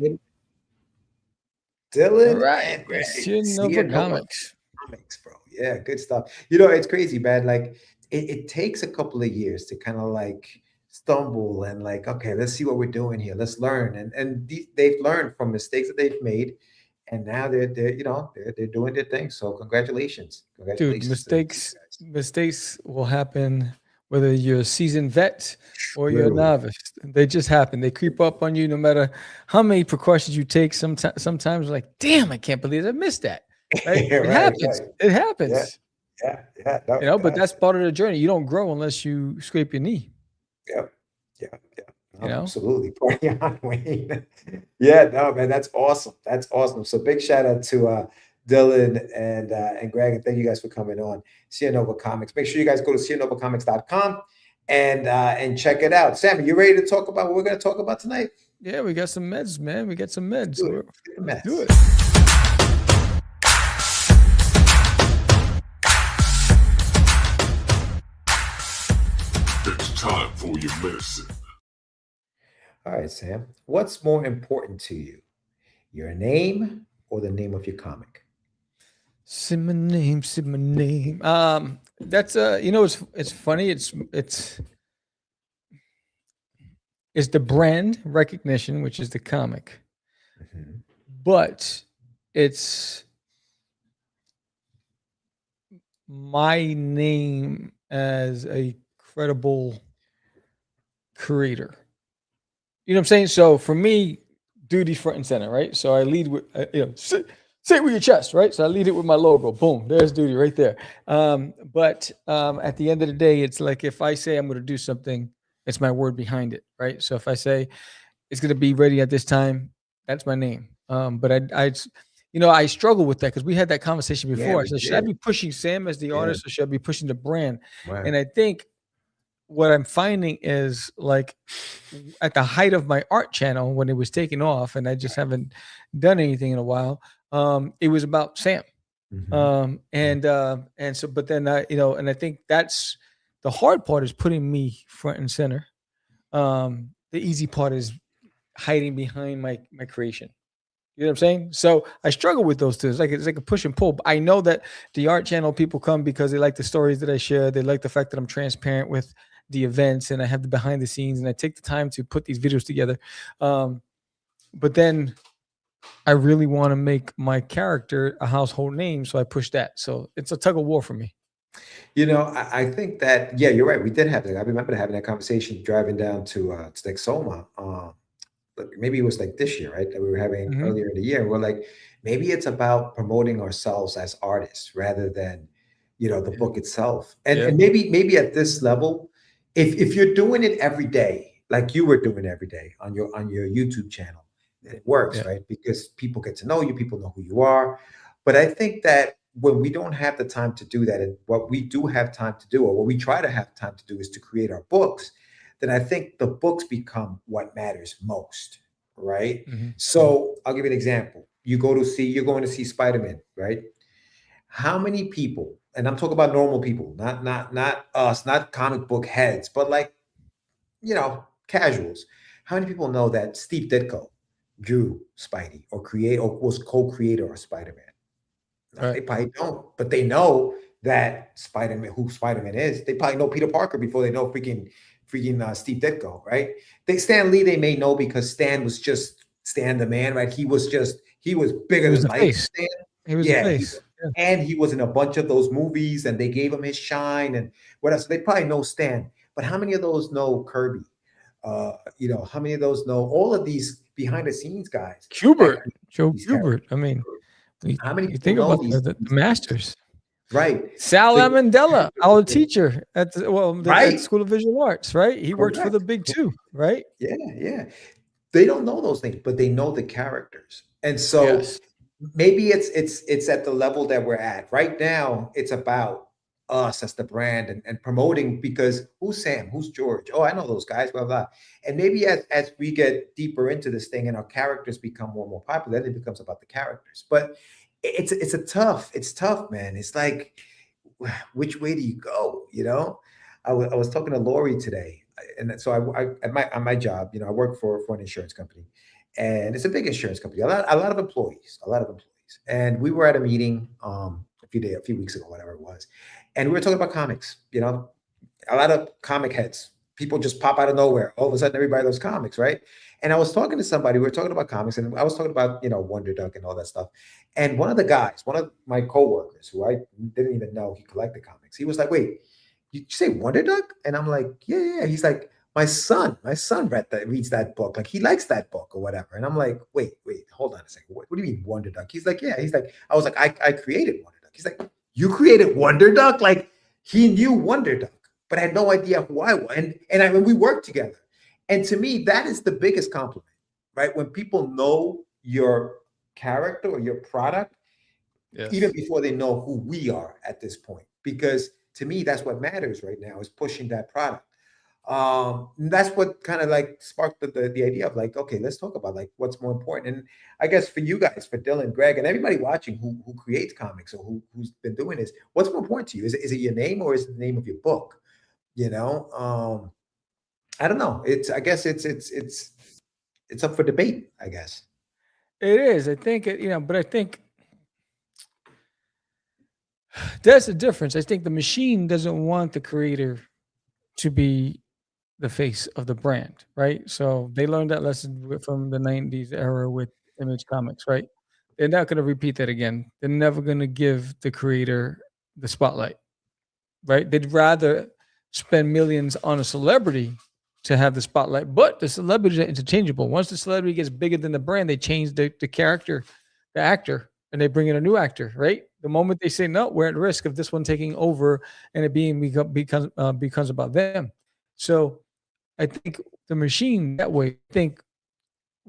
Dillon. All right. Seernova Comics. Bro. Yeah, good stuff. It's crazy, man. Like it takes a couple of years to kind of like stumble and like, okay, let's see what we're doing here. Let's learn. And they've learned from mistakes that they've made. And now they're doing their thing. So congratulations. Dude, mistakes will happen whether you're a seasoned vet or you're a novice. They just happen. They creep up on you no matter how many precautions you take. Sometimes like, damn, I can't believe I missed that. Right? It happens. Right. It happens. Yeah. No, but that's part of the journey. You don't grow unless you scrape your knee. Yeah. Absolutely. Party on, Wayne. Yeah, no, man, that's awesome. That's awesome. So big shout out to Dillon and Greg, and thank you guys for coming on Seernova Comics. Make sure you guys go to seernovacomics.com and check it out. Sam, you ready to talk about what we're going to talk about tonight? Yeah, we got some meds, man. We got some meds. Let's Do it. It's time for your medicine. All right, Sam. What's more important to you, your name or the name of your comic? Say my name, say my name. That's it's funny. It's the brand recognition, which is the comic, but it's my name as a credible creator. You know what I'm saying? So for me, duty front and center, right? So I lead with, say it with your chest, right? So I lead it with my logo. Boom, there's duty right there. But at the end of the day, it's like if I say I'm going to do something, it's my word behind it, right? So if I say it's going to be ready at this time, that's my name. But I struggle with that because we had that conversation before. So should I be pushing Sam as the artist or should I be pushing the brand? Right. And I think what I'm finding is like at the height of my art channel when it was taking off and I just haven't done anything in a while. It was about Sam. And so, but then and I think that's the hard part is putting me front and center. The easy part is hiding behind my creation. You know what I'm saying? So I struggle with those two. It's like a push and pull. But I know that the art channel people come because they like the stories that I share. They like the fact that I'm transparent with the events and I have the behind the scenes and I take the time to put these videos together. But then I really want to make my character a household name. So I push that. So it's a tug of war for me. I think that, yeah, you're right. We did have that. I remember having that conversation driving down to Soma. Maybe it was like this year, right? That we were having earlier in the year. We're like, maybe it's about promoting ourselves as artists rather than, the book itself. And maybe at this level, if you're doing it every day, like you were doing every day on your YouTube channel, it works, right? Because people get to know you, people know who you are. But I think that when we don't have the time to do that, and what we do have time to do, or what we try to have time to do is to create our books, then I think the books become what matters most, right? So I'll give you an example. You're going to see Spider-Man, right? How many people, and I'm talking about normal people, not us, not comic book heads, but like, casuals. How many people know that Steve Ditko drew Spidey or was co-creator of Spider-Man? No, they probably don't, but they know that who Spider-Man is. They probably know Peter Parker before they know freaking Steve Ditko, right? Stan Lee they may know because Stan was just Stan the Man, right? He was bigger than life. Stan. He was the face. And he was in a bunch of those movies, and they gave him his shine and what else. They probably know Stan, but how many of those know Kirby? How many of those know all of these behind the scenes guys? Joe Kubert. I mean, how many you think about the masters? Right. Sal Amandella, our teacher at the School of Visual Arts, right? He worked for the big two, right? Yeah. They don't know those things, but they know the characters. And so maybe it's at the level that we're at. Right now, it's about us as the brand and promoting, because who's Sam? Who's George? Oh, I know those guys, blah, blah. And maybe as we get deeper into this thing and our characters become more and more popular, then it becomes about the characters. But it's tough, man. It's like, which way do you go? I was talking to Lori today, and so on my job, I work for an insurance company, and it's a big insurance company, a lot of employees, and we were at a meeting a few weeks ago, whatever it was, and we were talking about comics. A lot of comic heads, people just pop out of nowhere. All of a sudden, everybody loves comics, right? And I was talking to somebody, we were talking about comics, and I was talking about, Wonder Duck and all that stuff. And one of my coworkers, who I didn't even know he collected comics, he was like, wait, you say Wonder Duck? And I'm like, yeah. He's like, my son reads that book. Like, he likes that book or whatever. And I'm like, wait, hold on a second. What do you mean Wonder Duck? He's like, yeah. He's like, I was like, I created Wonder Duck. He's like, you created Wonder Duck? Like, he knew Wonder Duck, but I had no idea who I was. And we worked together. And to me, that is the biggest compliment, right? When people know your character or your product, even before they know who we are at this point. Because to me, that's what matters right now, is pushing that product. That's what kind of like sparked the idea of like, okay, let's talk about like what's more important. And I guess for you guys, for Dillon, Greg, and everybody watching who creates comics or who's been doing this, what's more important to you? Is it your name or is it the name of your book? You know, I don't know. I guess it's up for debate, I guess. It is. I think but I think that's the difference. I think the machine doesn't want the creator to be the face of the brand, right? So they learned that lesson from the 90s era with Image Comics, right? They're not going to repeat that again. They're never going to give the creator the spotlight, right? They'd rather spend millions on a celebrity to have the spotlight, but the celebrities are interchangeable. Once the celebrity gets bigger than the brand, they change the character, the actor, and they bring in a new actor, right? The moment they say, no, we're at risk of this one taking over and it becomes about them. So I think the machine that way, I think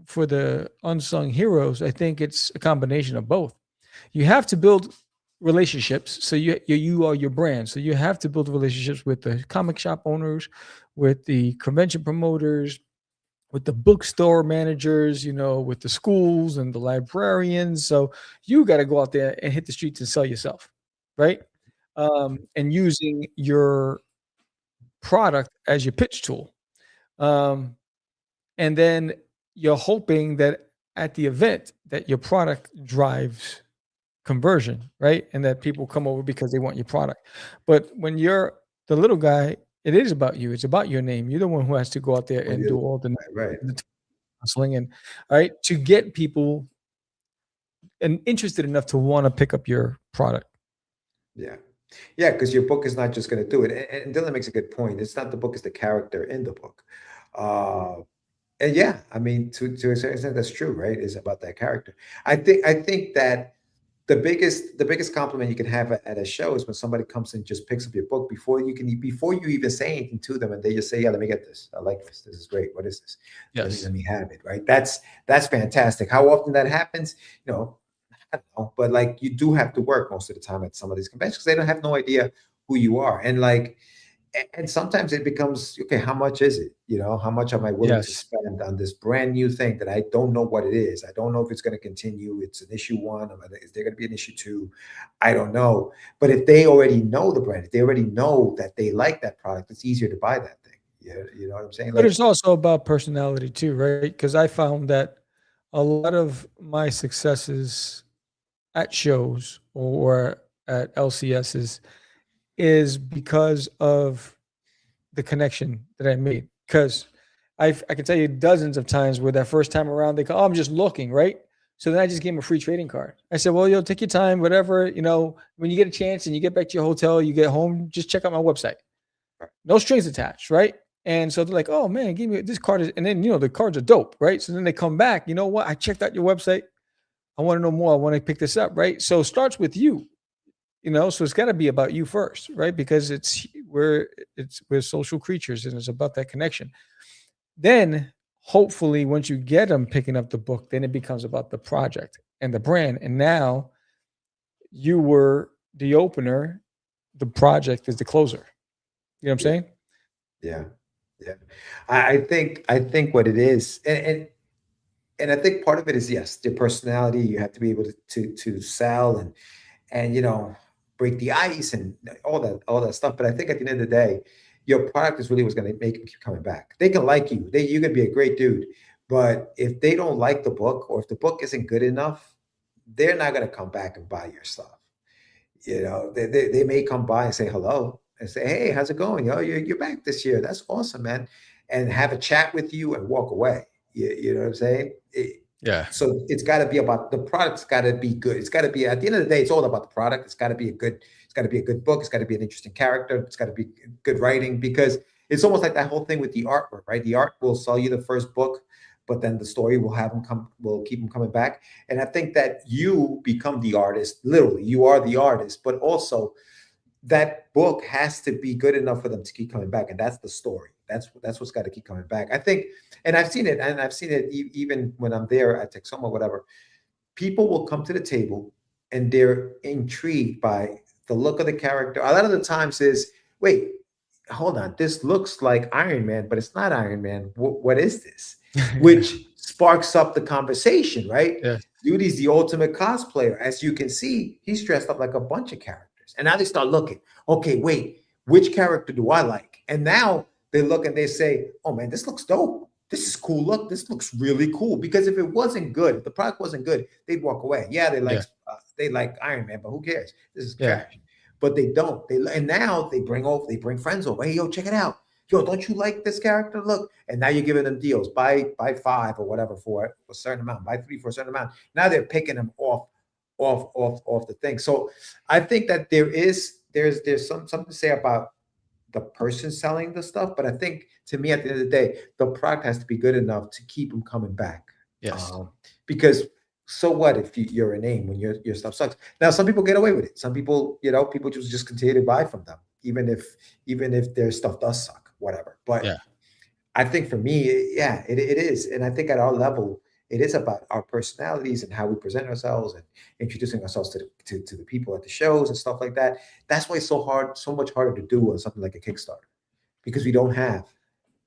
for the unsung heroes, I think it's a combination of both. You have to build relationships. So you are your brand. So you have to build relationships with the comic shop owners, with the convention promoters, with the bookstore managers, with the schools and the librarians. So you got to go out there and hit the streets and sell yourself, right? And using your product as your pitch tool. And then you're hoping that at the event that your product drives conversion, right? And that people come over because they want your product. But when you're the little guy, it is about you. It's about your name. You're the one who has to go out there and do all the hustling and all right to get people and interested enough to want to pick up your product. Yeah. Yeah, because your book is not just going to do it. And Dillon makes a good point. It's not the book, it's the character in the book. And yeah, I mean, to a certain extent, that's true, right? It's about that character. I think that the biggest compliment you can have at a show is when somebody comes and just picks up your book before you even say anything to them, and they just say, "Yeah, let me get this. I like this. This is great. What is this? Yes. Let me have it." Right? That's fantastic. How often that happens, I don't know, but like you do have to work most of the time at some of these conventions because they don't have no idea who you are, and sometimes it becomes, okay, how much is it? How much am I willing to spend on this brand new thing that I don't know what it is? I don't know if it's going to continue. It's an issue 1. Is there going to be an issue 2? I don't know. But if they already know the brand, if they already know that they like that product, it's easier to buy that thing. You know what I'm saying? But it's also about personality too, right? Because I found that a lot of my successes at shows or at LCSs is because of the connection that I made. Because I can tell you dozens of times where that first time around they go, "Oh, I'm just looking," right? So then I just gave them a free trading card. I said, "Well, take your time, whatever. When you get a chance and you get back to your hotel, you get home, just check out my website. No strings attached, right?" And so they're like, "Oh man, give me this card," and then the cards are dope, right? So then they come back. You know what? I checked out your website. I want to know more. I want to pick this up, right? So it starts with you. So it's got to be about you first, right? Because we're social creatures and it's about that connection. Then hopefully once you get them picking up the book, then it becomes about the project and the brand. And now you were the opener, the project is the closer. You know what I'm saying? Yeah. Yeah. I think what it is, and I think part of it is, yes, your personality. You have to be able to sell and break the ice and all that stuff. But I think at the end of the day, your product is really what's going to make them keep coming back. They can like you. You can be a great dude. But if they don't like the book or if the book isn't good enough, they're not going to come back and buy your stuff. They may come by and say hello and say, "Hey, how's it going? You're back this year. That's awesome, man." And have a chat with you and walk away. You know what I'm saying? Yeah. So it's got to be about the product's got to be good. It's got to be, at the end of the day, it's all about the product. It's got to be a good book. It's got to be an interesting character. It's got to be good writing, because it's almost like that whole thing with the artwork, right? The art will sell you the first book, but then the story will keep them coming back. And I think that you become the artist. Literally, you are the artist, but also that book has to be good enough for them to keep coming back. And that's the story. That's what's got to keep coming back. I think, and I've seen it even when I'm there at Texoma, whatever. People will come to the table and they're intrigued by the look of the character. A lot of the times is, wait, hold on, this looks like Iron Man, but it's not Iron Man. What is this? Which sparks up the conversation, right? Yes. Duty's the ultimate cosplayer. As you can see, he's dressed up like a bunch of characters. And now they start looking, okay, wait, which character do I like? And now they look and they say, oh man, this looks dope. This is cool. Look, this looks really cool. Because if it wasn't good, if the product wasn't good, they'd walk away. Yeah, they like Iron Man, but who cares? This is trash. But they don't. And now they bring friends over. Hey, yo, check it out. Yo, don't you like this character? Look, and now you're giving them deals. Buy 5 or whatever for a certain amount. Buy 3 for a certain amount. Now they're picking them off the thing. So I think that there's something to say about the person selling the stuff, but I think to me at the end of the day, the product has to be good enough to keep them coming back. Yes. Because so what if you're a name when your stuff sucks? Now some people get away with it. Some people, people just continue to buy from them, even if their stuff does suck. Whatever. But I think for me, it is. And I think at our level, it is about our personalities and how we present ourselves and introducing ourselves to the people at the shows and stuff like that. That's why it's so much harder to do on something like a Kickstarter, because we don't have.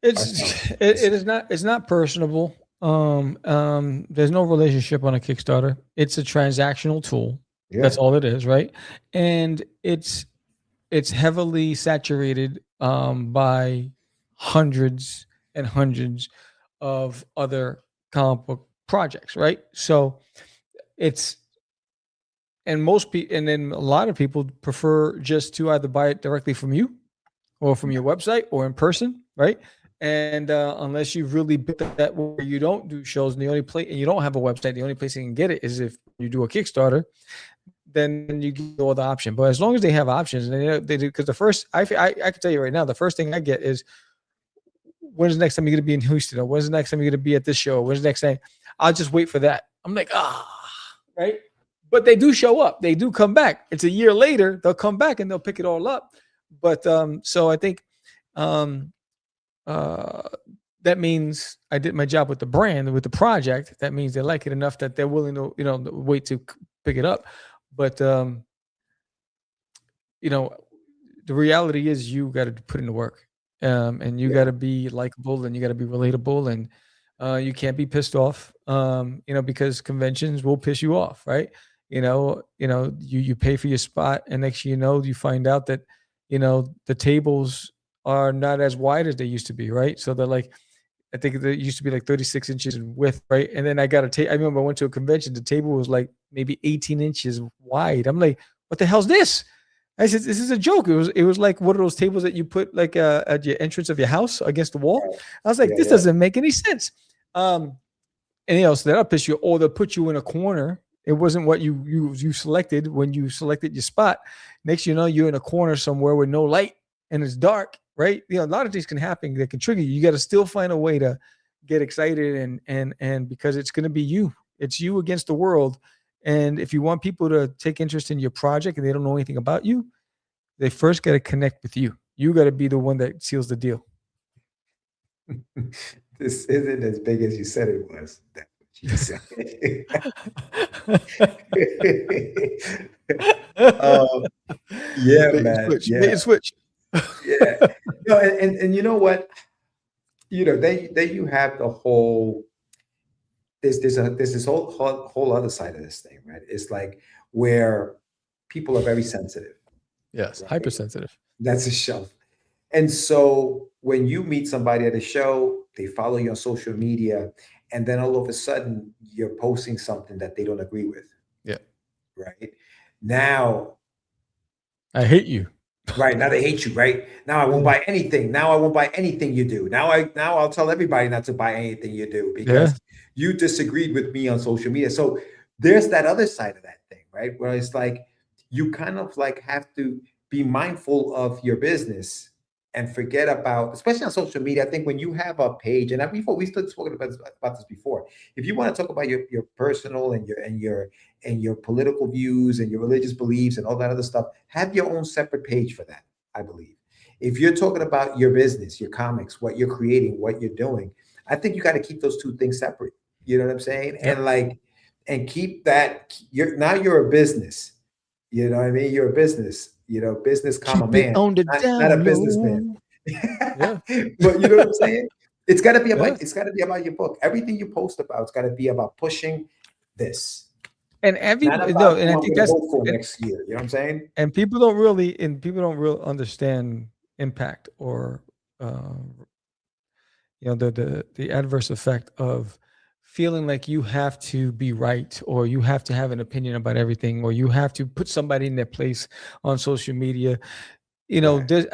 It's not personable. There's no relationship on a Kickstarter. It's a transactional tool. Yeah. That's all it is, right? And it's heavily saturated by hundreds and hundreds of other comic book projects, right? So most people, and then a lot of people prefer just to either buy it directly from you or from your website or in person, right? And unless you really bit that where you don't do shows and you don't have a website, the only place you can get it is if you do a Kickstarter. Then you get all the option. But as long as they have options, and they do, because the first, I can tell you right now, the first thing I get is, when's the next time you're going to be in Houston? Or when's the next time you're going to be at this show? When's the next time? I'll just wait for that. I'm like, right? But they do show up. They do come back. It's a year later. They'll come back and they'll pick it all up. But so I think that means I did my job with the brand, with the project. That means they like it enough that they're willing to, wait to pick it up. But, the reality is you got to put in the work, and you got to be likable, and you got to be relatable, and you can't be pissed off, because conventions will piss you off, right? You pay for your spot, and next thing you know, you find out that, the tables are not as wide as they used to be, right? So they're like, I think they used to be like 36 inches in width, right? And then I remember I went to a convention, the table was like maybe 18 inches wide. I'm like, what the hell's this? I said, this is a joke. It was like one of those tables that you put like at your entrance of your house against the wall. I was like, this doesn't make any sense. So that'll piss you, or they'll put you in a corner. It wasn't what you selected when you selected your spot. Next, you're in a corner somewhere with no light and it's dark. Right. A lot of things can happen that can trigger you. You got to still find a way to get excited and because it's going to be you. It's you against the world. And if you want people to take interest in your project and they don't know anything about you, they first got to connect with you. You got to be the one that seals the deal. This isn't as big as you said it was. That's what you said. Man. Switch. Yeah. No, and you know what? Then you have the whole. There's this whole other side of this thing, right? It's like where people are very sensitive. Yes, right? Hypersensitive. That's a show. And so when you meet somebody at a show, they follow you on social media, and then all of a sudden you're posting something that they don't agree with. Yeah. Right. Now, I hate you. Right. Now they hate you. Right. Now I won't buy anything. Now I won't buy anything you do. Now I'll tell everybody not to buy anything you do because you disagreed with me on social media. So there's that other side of that thing, right? Where it's like you kind of like have to be mindful of your business and forget about, especially on social media. I think when you have a page, and we still spoken about this before. If you want to talk about your personal and your political views and your religious beliefs and all that other stuff, have your own separate page for that, I believe. If you're talking about your business, your comics, what you're creating, what you're doing, I think you got to keep those two things separate. You know what I'm saying? Yep. And keep that. You're a business. You know what I mean? You're a business. Business, comma man, not a businessman. Yeah. But you know what I'm saying? It's got to be about Yeah. it's got to be about your book. Everything you post about, it's got to be about pushing this. And Not no, about and who I I'm think going to that's vote for next year. You know what I'm saying? and people don't really understand impact or the adverse effect of feeling like you have to be right or you have to have an opinion about everything or you have to put somebody in their place on social media. Right.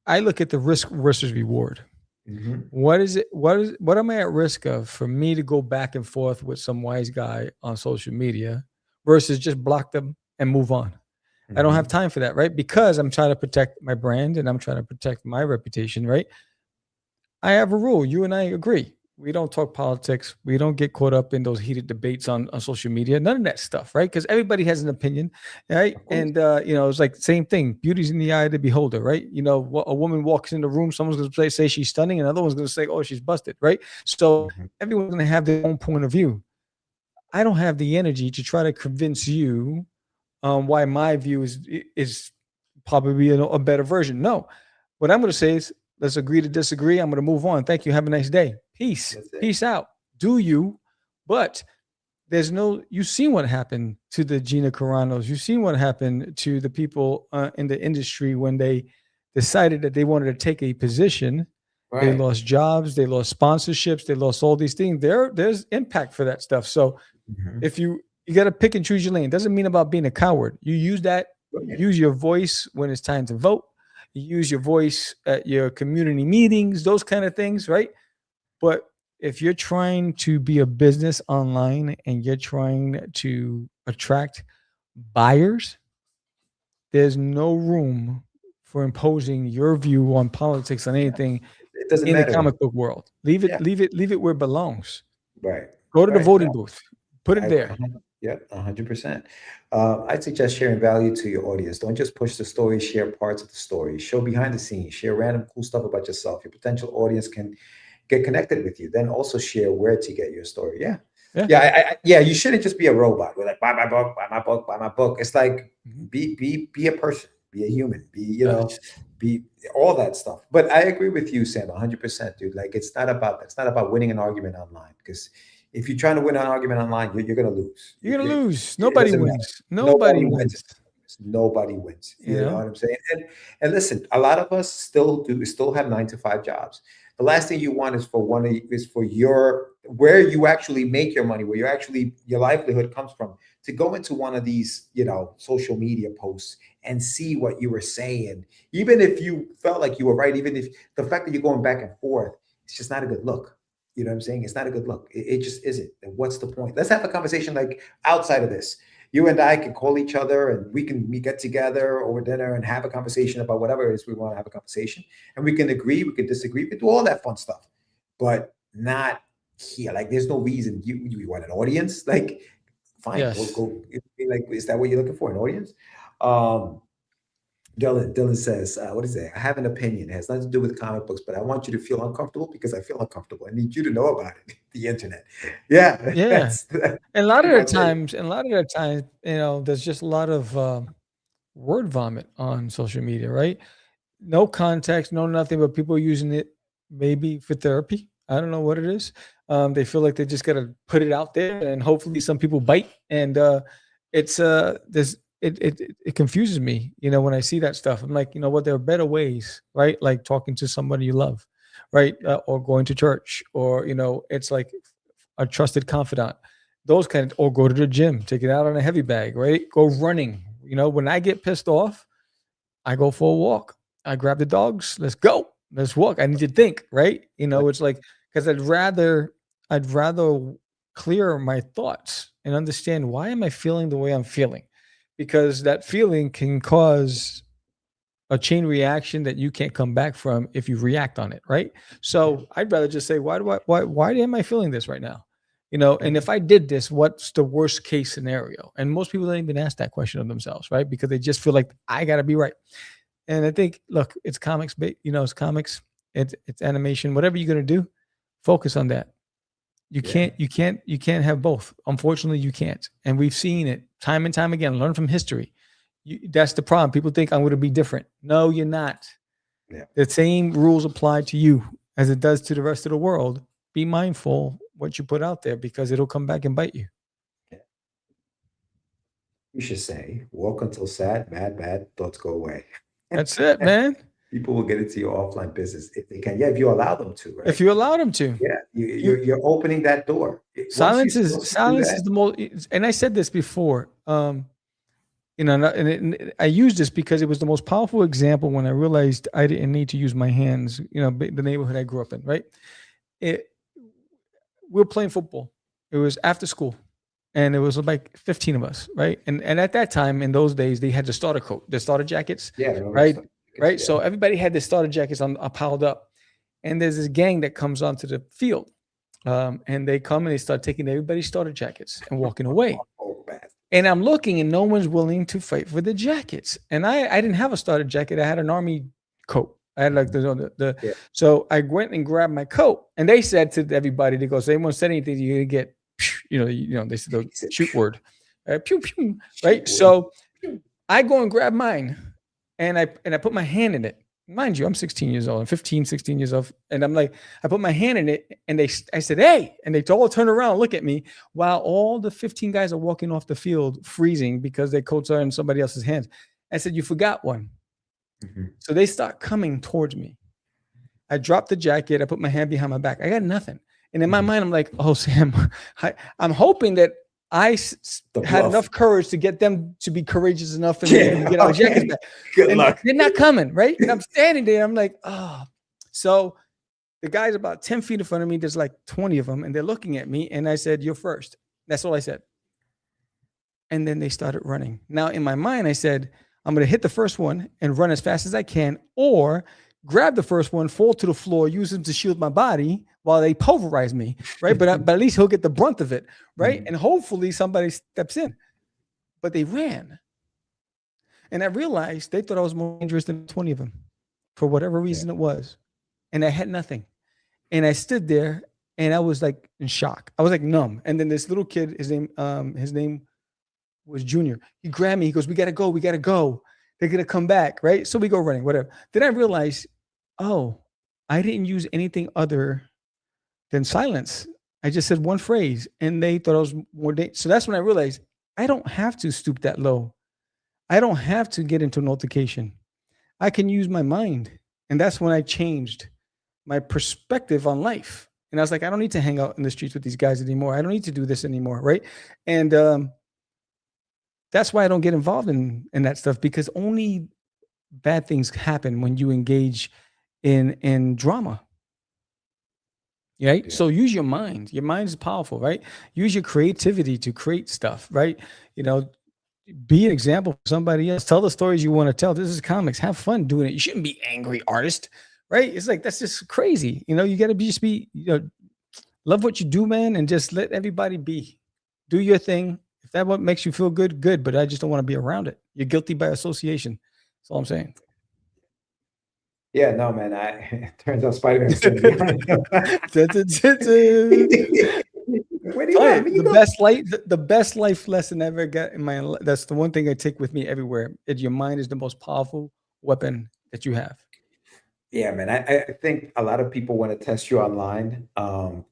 I look at the risk versus reward. Mhm. What am I at risk of for me to go back and forth with some wise guy on social media versus just block them and move on? I don't have Mhm. time for that, right? Because I'm trying to protect my brand and I'm trying to protect my reputation, right? I have a rule. You and I agree. We don't talk politics. We don't get caught up in those heated debates on social media. None of that stuff, right? Because everybody has an opinion, right? Of course. And it's like same thing. Beauty's in the eye of the beholder, right? A woman walks in the room, someone's going to say she's stunning, and another one's going to say, oh, she's busted, right? So Mhm. everyone's going to have their own point of view. I don't have the energy to try to convince you why my view is probably a better version. No, what I'm going to say is let's agree to disagree. I'm going to move on. Thank you. Have a nice day. Peace. That's it. Peace out. Do you? But you've seen what happened to the Gina Carano's. You've seen what happened to the people in the industry when they decided that they wanted to take a position. They Right. lost jobs. They lost sponsorships. They lost all these things. There's impact for that stuff. So Mhm. if you got to pick and choose your lane. Doesn't mean about being a coward. You use your voice when it's time to vote. You use your voice at your community meetings, those kind of things, right? But if you're trying to be a business online and you're trying to attract buyers, there's no room for imposing your view on politics on anything It doesn't in the matter. comic book world. Leave Yeah. it where it belongs. Right. Go to the Right. voting booth. Put it I- there. Yep, 100%. I'd suggest sharing value to your audience. Don't just push the story, share parts of the story. Show behind the scenes, share random cool stuff about yourself. Your potential audience can get connected with you. Then also share where to get your story. Yeah. Yeah. Yeah, you shouldn't just be a robot. We're like, buy my book, buy my book, buy my book. It's like Mhm. be a person, be a human, Yes. be all that stuff. But I agree with you, Sam, 100%, dude. Like it's not about winning an argument online because if you're trying to win an argument online, you're going to lose. You're gonna lose. It Nobody doesn't matter. wins. Nobody wins. wins. Nobody wins. You You know know? what I'm saying? And listen, a lot of us still have 9 to 5 jobs. The last thing you want is for your where you actually make your money, where your livelihood comes from, to go into one of these, social media posts and see what you were saying, even if you felt like you were right, even if the fact that you're going back and forth, it's just not a good look. You know what I'm saying? It's not a good look. It just isn't. And what's the point? Let's have a conversation like outside of this. You and I can call each other and we get together over dinner and have a conversation about whatever it is we want to have a conversation. And we can agree, we can disagree, we can do all that fun stuff, but not here. Like there's no reason you want an audience. Like, fine, Yes. go. Like, is that what you're looking for? An audience? Dillon says, what is it? I have an opinion. It has nothing to do with comic books, but I want you to feel uncomfortable because I feel uncomfortable. I need you to know about it. The internet. Yeah. Yeah. And a lot of the that's it. times, there's just a lot of word vomit on social media, right? No context, no nothing, but people using it maybe for therapy. I don't know what it is. They feel like they just got to put it out there, and hopefully some people bite. And it's this it confuses me, when I see that stuff. I'm like, you know what? There are better ways, right? Like talking to somebody you love, right? Or going to church, or it's like a trusted confidant. Those kind of, or go to the gym, take it out on a heavy bag, right? Go running. When I get pissed off, I go for a walk. I grab the dogs. Let's go. Let's walk. I need to think, right? It's like, because I'd rather clear my thoughts and understand, why am I feeling the way I'm feeling? Because that feeling can cause a chain reaction that you can't come back from if you react on it, right? So I'd rather just say, why am I feeling this right now? And if I did this, what's the worst case scenario? And most people don't even ask that question of themselves, right? Because they just feel like, I gotta be right. And I think, look, it's comics, it's comics, it's animation, whatever you're gonna do, focus on that. You can't have both. Unfortunately, you can't. And we've seen it time and time again. Learn from history. That's the problem. People think I'm going to be different. No, you're not. Yeah. The same rules apply to you as it does to the rest of the world. Be mindful what you put out there because it'll come back and bite you. You should say, walk until sad, bad thoughts go away. That's it, man. People will get into your offline business if they can. Yeah, if you allow them to, right? If you allow them to. Yeah, you're opening that door. Silence is the most, and I said this before. You know, and I used this because it was the most powerful example when I realized I didn't need to use my hands. You know, the neighborhood I grew up in, right? We were playing football. It was after school, and it was like 15 of us, right? And at that time, in those days, they had the starter jackets, right? Right. Yeah. So everybody had the starter jackets on piled up, and there's this gang that comes onto the field, and they come and they start taking everybody's starter jackets and walking away. And I'm looking, and no one's willing to fight for the jackets. And I didn't have a starter jacket. I had an army coat. I had like the So I went and grabbed my coat, and they said to everybody, they go, so anyone said anything, you're gonna get, you know, they said the shoot word, pew pew, right? So I go and grab mine, and I put my hand in it. Mind you, I'm 16 years old. I'm 15, 16 years old. And I'm like, I put my hand in it, and I said, hey, and they all turn around and look at me while all the 15 guys are walking off the field freezing because their coats are in somebody else's hands. I said, you forgot one. Mm-hmm. So they start coming towards me. I dropped the jacket. I put my hand behind my back. I got nothing. And in my mind, I'm like, oh, Sam, I'm hoping that I had enough courage to get them to be courageous enough and get our jackets back. Good luck. They're not coming, right? And I'm standing there. I'm like, oh. So the guy's about 10 feet in front of me. There's like 20 of them, and they're looking at me. And I said, you're first. That's all I said. And then they started running. Now, in my mind, I said, I'm going to hit the first one and run as fast as I can, or grab the first one, fall to the floor, use them to shield my body while they pulverize me, right? But at least he'll get the brunt of it, right? And hopefully somebody steps in. But they ran. And I realized they thought I was more dangerous than 20 of them for whatever reason it was. And I had nothing. And I stood there, and I was like in shock. I was like numb. And then this little kid, his name was Junior. He grabbed me. He goes, we got to go. They're going to come back, right? So we go running, whatever. Then I realized, oh, I didn't use anything other than silence. I just said one phrase, and they thought I was more dangerous. So that's when I realized I don't have to stoop that low. I don't have to get into an altercation. I can use my mind. And that's when I changed my perspective on life. And I was like, I don't need to hang out in the streets with these guys anymore. I don't need to do this anymore, right? And that's why I don't get involved in that stuff, because only bad things happen when you engage in drama. Right? Yeah. So use your mind. Your mind is powerful, right? Use your creativity to create stuff, right? You know, be an example for somebody else. Tell the stories you want to tell. This is comics. Have fun doing it. You shouldn't be angry artist, right? It's like, that's just crazy. You know, you got to just be, you know, love what you do, man, and just let everybody be. Do your thing. If that what makes you feel good, good. But I just don't want to be around it. You're guilty by association. That's all I'm saying. Yeah, no, man. It turns out Spider-Man. The best life lesson I ever got in my life. That's the one thing I take with me everywhere. Your mind is the most powerful weapon that you have. Yeah, man. I think a lot of people want to test you online,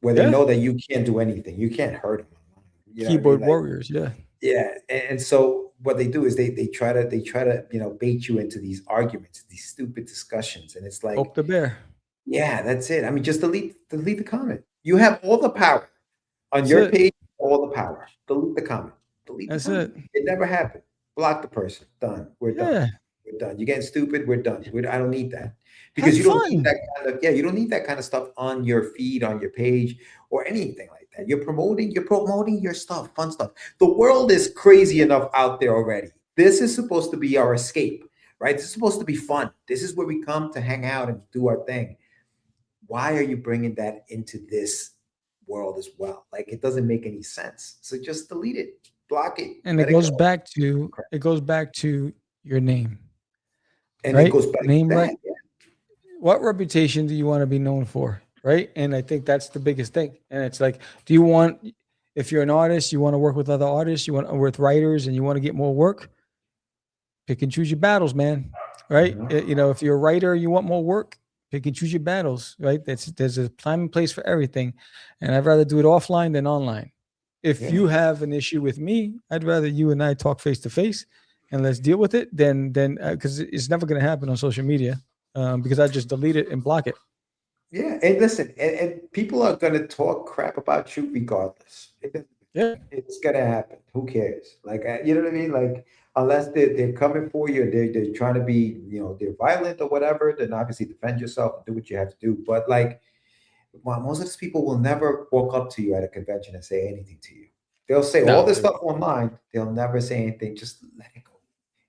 where they know that you can't do anything. You can't hurt them. You know Keyboard what I mean? warriors, yeah. Yeah, and so what they do is they try to you know, bait you into these arguments, these stupid discussions, and it's like, poke the bear. Yeah, that's it. I mean, just delete the comment. You have all the power on your page. All the power. Delete the comment. That's it. It never happened. Block the person. Done. We're done. We're done. You're getting stupid. We're done. I don't need that, because you don't need that kind of you don't need that kind of stuff on your feed, on your page, or anything like that. You're promoting your stuff, fun stuff. The world is crazy enough out there already. This is supposed to be our escape, right? This is supposed to be fun. This is where we come to hang out and do our thing. Why are you bringing that into this world as well? Like, it doesn't make any sense. So just delete it, block it. And it goes back to your name. And right? It goes back name, to that. right? What reputation do you want to be known for? Right. And I think that's the biggest thing. And it's like, if you're an artist, you want to work with other artists, you want to work with writers, and you want to get more work, pick and choose your battles, man. right? You know, if you're a writer, you want more work, pick and choose your battles, right? There's a time and place for everything, and I'd rather do it offline than online. If you have an issue with me, I'd rather you and I talk face to face, and let's deal with it. Then because it's never going to happen on social media, because I just delete it and block it. Yeah, and listen, and people are gonna talk crap about you regardless. Yeah. It's gonna happen. Who cares? Like, you know what I mean? Like, unless they're coming for you and they're trying to be, you know, they're violent or whatever, then obviously defend yourself and do what you have to do. But like, most of these people will never walk up to you at a convention and say anything to you. They'll say all this stuff online. They'll never say anything. Just let it go.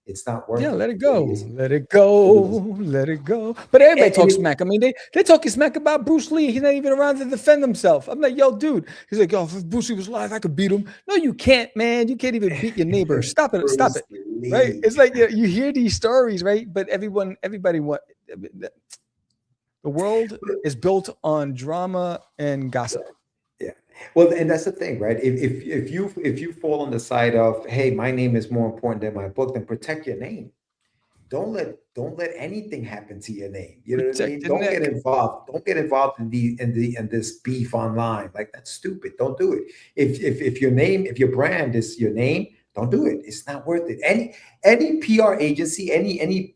It's not worth it. Let it go. Let it go. Let it go. But everybody talks smack. I mean, they talking smack about Bruce Lee. He's not even around to defend himself. I'm like, yo, dude. He's like, yo, if Bruce Lee was alive, I could beat him. No, you can't, man. You can't even beat your neighbor. Stop it. Stop it. Right? It's like you hear these stories, right? But everybody the world is built on drama and gossip. Yeah. Well, and that's the thing, right? If you fall on the side of, hey, my name is more important than my book, then protect your name. Don't let anything happen to your name. You know what I mean? Don't get involved. Don't get involved in this beef online. Like, that's stupid. Don't do it. If your brand is your name, don't do it. It's not worth it. Any PR agency, any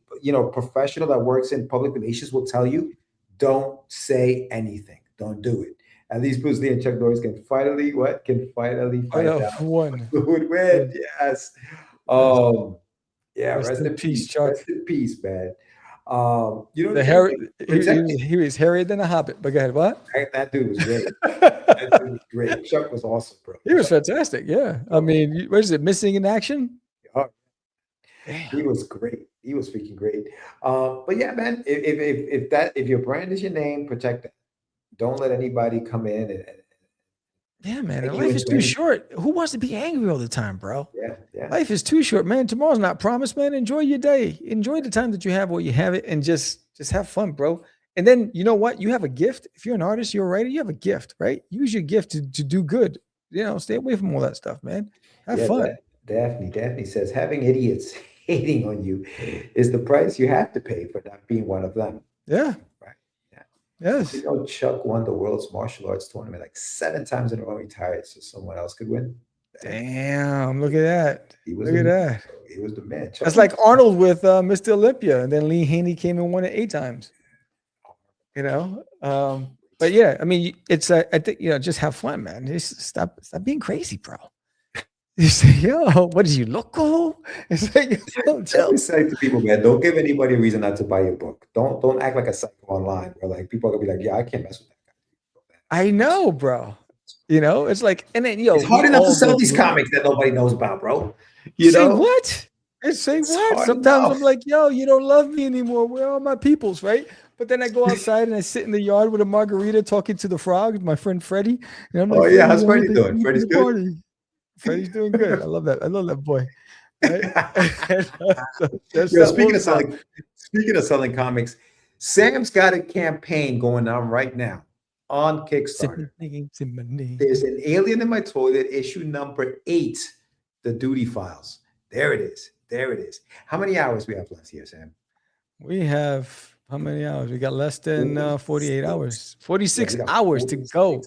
professional that works in public relations will tell you, don't say anything. Don't do it. At least Bruce Lee and Chuck Norris can finally find out who would win. Yes. Yeah. Rest in peace, Chuck. Rest in peace, man. He was hairier than a hobbit. But go ahead. What? That dude was great. That dude was great. Chuck was awesome, bro. He was fantastic. Yeah. I mean, what is it? Missing in action? Oh, he was great. He was freaking great. But yeah, man, if your brand is your name, protect it. Don't let anybody come in and yeah, man. Life is too short. Who wants to be angry all the time, bro? Yeah. Life is too short, man. Tomorrow's not promised, man. Enjoy your day. Enjoy the time that you have while you have it, and just have fun, bro. And then you know what? You have a gift. If you're an artist, you're a writer, you have a gift, right? Use your gift to do good. You know, stay away from all that stuff, man. Have fun. Daphne says having idiots hating on you is the price you have to pay for not being one of them. Yeah. Right. Yeah. Yes. You know, Chuck won the world's martial arts tournament like 7 times in a row. Retired so someone else could win. Damn, look at that. Look at that. He was the man. Chuck That's like Arnold with Mr. Olympia, and then Lee Haney came and won it 8 times. You know, but yeah, I mean, it's I think, you know, just have fun, man. Just stop being crazy, bro. You say, yo, what did you local? It's like, yo, say to people, man, don't give anybody a reason not to buy your book. Don't act like a psycho online where like people are gonna be like, yeah, I can't mess with that guy. I know, bro. You know, it's like, and then it's hard enough to sell these comics that nobody knows about, bro. You know what? Say what? Sometimes I'm like, yo, you don't love me anymore. Where are my peoples, right? But then I go outside and I sit in the yard with a margarita talking to the frog, my friend Freddie. And I'm like, oh yeah, how's Freddie doing? Freddie's good. Party. Freddie's doing good. I love that. I love that boy. Right? Speaking of selling comics, Sam's got a campaign going on right now on Kickstarter. There's an Alien in My Toilet, issue number 8, the Duty Files. There it is. There it is. How many hours we have left here, Sam? We have how many hours? We got less than 48 hours. 46 hours to go.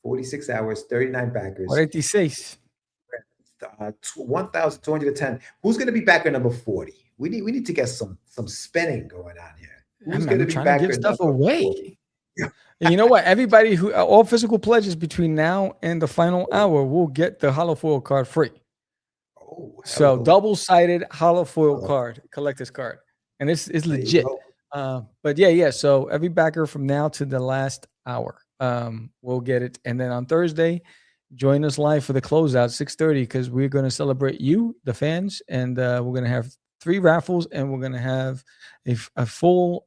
46 hours, 39 backers. 46. 1,210. Who's going to be backer number 40? We need to get some spinning going on here. Who's going to be trying to give stuff away? And you know what? Everybody who all physical pledges between now and the final hour will get the hollow foil card free. So double-sided hollow foil card, collector's card, and it's legit. But yeah. So every backer from now to the last hour will get it, and then on Thursday, join us live for the closeout 6:30 because we're going to celebrate you, the fans, and we're going to have 3 raffles, and we're going to have a full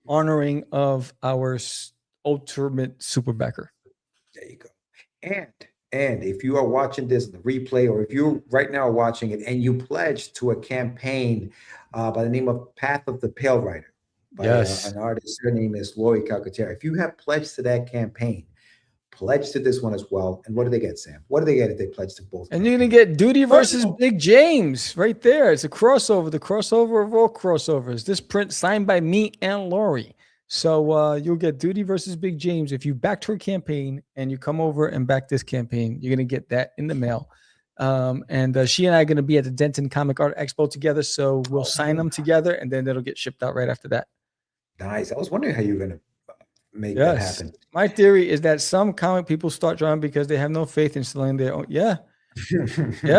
honoring of our ultimate super backer. There you go. And if you are watching this in the replay, or if you right now are watching it and you pledge to a campaign by the name of Path of the Pale Rider, by an artist, her name is Lori Calcaterra. If you have pledged to that campaign, pledge to this one as well. And what do they get, Sam? What do they get if they pledge to both? And you're gonna get Duty versus Big James right there. It's a crossover, the crossover of all crossovers. This print signed by me and Lori. So you'll get Duty versus Big James if you backed her campaign and you come over and back this campaign. You're gonna get that in the mail. And she and I are gonna be at the Denton Comic Art Expo together. So we'll sign them together, and then it'll get shipped out right after that. Nice. I was wondering how you're gonna make that happen. My theory is that some comic people start drawing because they have no faith in selling their own. Yeah,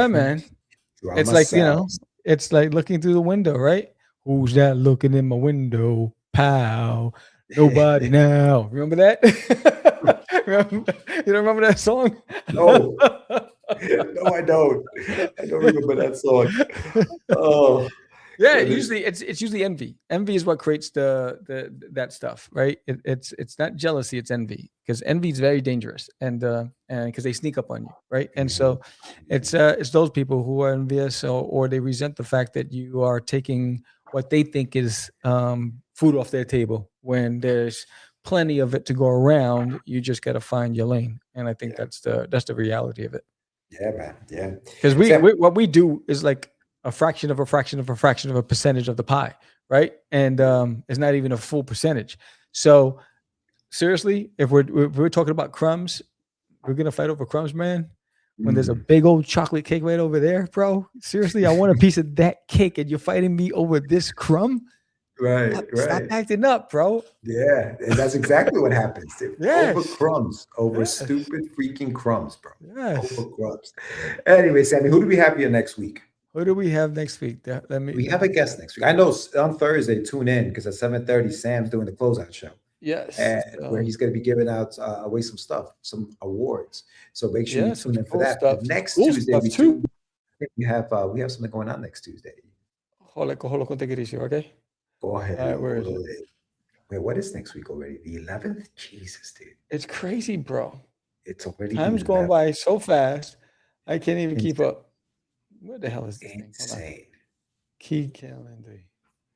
man. It's like, it's like looking through the window, right? Who's that looking in my window? Pow. Nobody now. Remember that? You don't remember that song? No. No, I don't. I don't remember that song. Oh. Yeah, usually it's usually envy. Envy is what creates the that stuff, right? It's not jealousy, it's envy, because envy is very dangerous, and because they sneak up on you, right? And so it's those people who are envious, or they resent the fact that you are taking what they think is food off their table when there's plenty of it to go around. You just got to find your lane, and I think that's the reality of it. Yeah, man. Yeah, because what we do is like a fraction of a fraction of a fraction of a percentage of the pie, right? And it's not even a full percentage. So seriously, if we're talking about crumbs, we're gonna fight over crumbs, man. When there's a big old chocolate cake right over there, bro. Seriously, I want a piece of that cake, and you're fighting me over this crumb. Right. Stop acting up, bro. Yeah, and that's exactly what happens. Yes. Over crumbs, over stupid freaking crumbs, bro. Yes. Over crumbs. Anyway, Sammy, who do we have here next week? Who do we have next week? We have a guest next week. I know on Thursday, tune in, because at 7:30, Sam's doing the closeout show. Yes. Where he's going to be giving out away some stuff, some awards. So make sure you tune in for that. Stuff. Next cool Tuesday, we have something going on next Tuesday. Okay. Go ahead. All right, where is it? Wait, what is next week already? The 11th? Jesus, dude. It's crazy, bro. It's already time's going by so fast. I can't even keep up. Where the hell is this insane thing? Key calendar.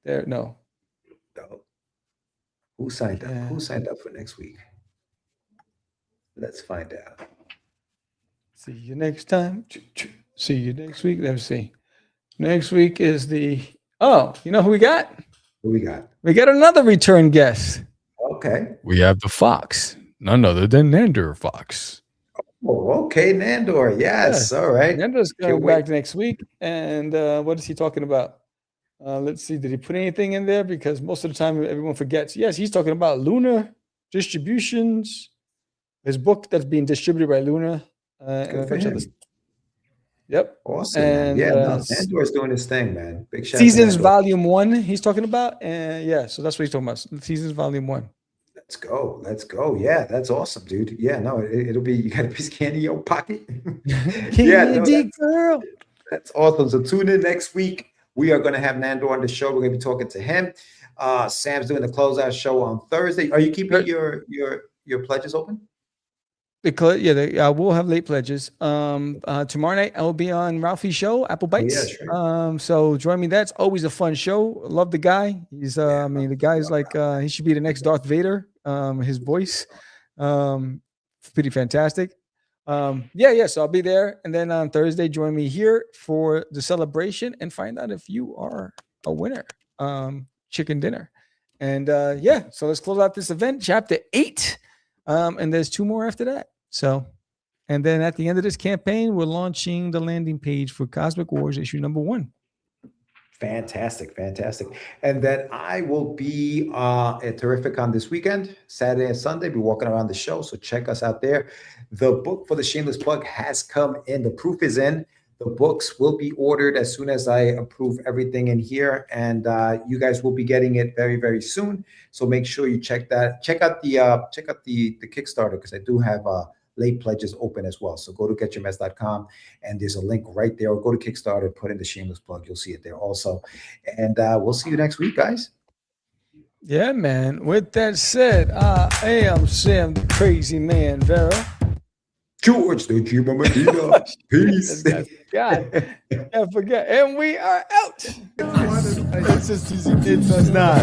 There, no. Who signed up? Who signed up for next week? Let's find out. See you next time. See you next week. Let's see. Next week is you know who we got? Who we got? We got another return guest. Okay. We have the Fox, none other than Nandor Fox. Oh, okay, Nandor. Yes. All right. Nandor's coming back next week. And what is he talking about? Let's see. Did he put anything in there? Because most of the time everyone forgets. Yes, he's talking about Luna distributions, his book that's being distributed by Luna. And a bunch of other. Yep. Awesome. And Nandor's doing his thing, man. Big shout Seasons Volume 1 he's talking about. And so that's what he's talking about. Seasons Volume 1. Let's go. Yeah, that's awesome, dude. Yeah, no, it'll be, you got a piece of candy in your pocket. Girl. That's awesome. So tune in next week. We are going to have Nandor on the show. We're going to be talking to him. Sam's doing the closeout show on Thursday. Are you keeping your pledges open? We'll have late pledges. Tomorrow night I'll be on Ralphie's show, Apple Bites. Oh, yeah, sure. So join me. That's always a fun show. Love the guy. He's the guy's like he should be the next Darth Vader. His voice, pretty fantastic. So I'll be there, and then on Thursday join me here for the celebration and find out if you are a winner. Chicken dinner, and so let's close out this event, chapter 8. And there's 2 more after that. So, and then at the end of this campaign, we're launching the landing page for Cosmic Wars issue number 1. Fantastic. And then I will be at Terrificon this weekend, Saturday and Sunday. Be walking around the show, so check us out there. The book for the Shameless Plug has come in. The proof is in. The books will be ordered as soon as I approve everything in here, and you guys will be getting it very, very soon. So make sure you check that. Check out the Kickstarter, because I do have late pledges open as well. So go to getyourmess.com, and there's a link right there. Or go to Kickstarter, put in the Shameless Plug. You'll see it there also. And we'll see you next week, guys. Yeah, man. With that said, I am Sam, the crazy man, Vera. George, the Dreamer Medina. Peace. God, I forget. And we are out. It's just easy. It's not.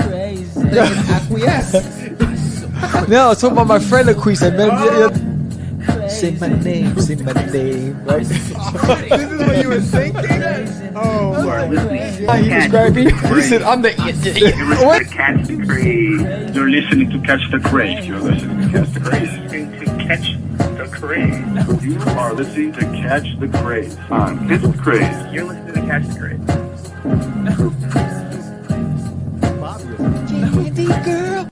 Crazy. Acquiesce. No, I was talking about my friend Laquise. I met him. Say my name, right? This is what you were thinking? Oh, You are listening to He described me. He said, I'm the. What? Catch the Craze. You're listening to Catch the Craze. You're listening to Catch the Craze. Catch the Craze. You are listening to Catch the Craze on Catch the Craze. You're listening to Catch the Craze. Candy girl.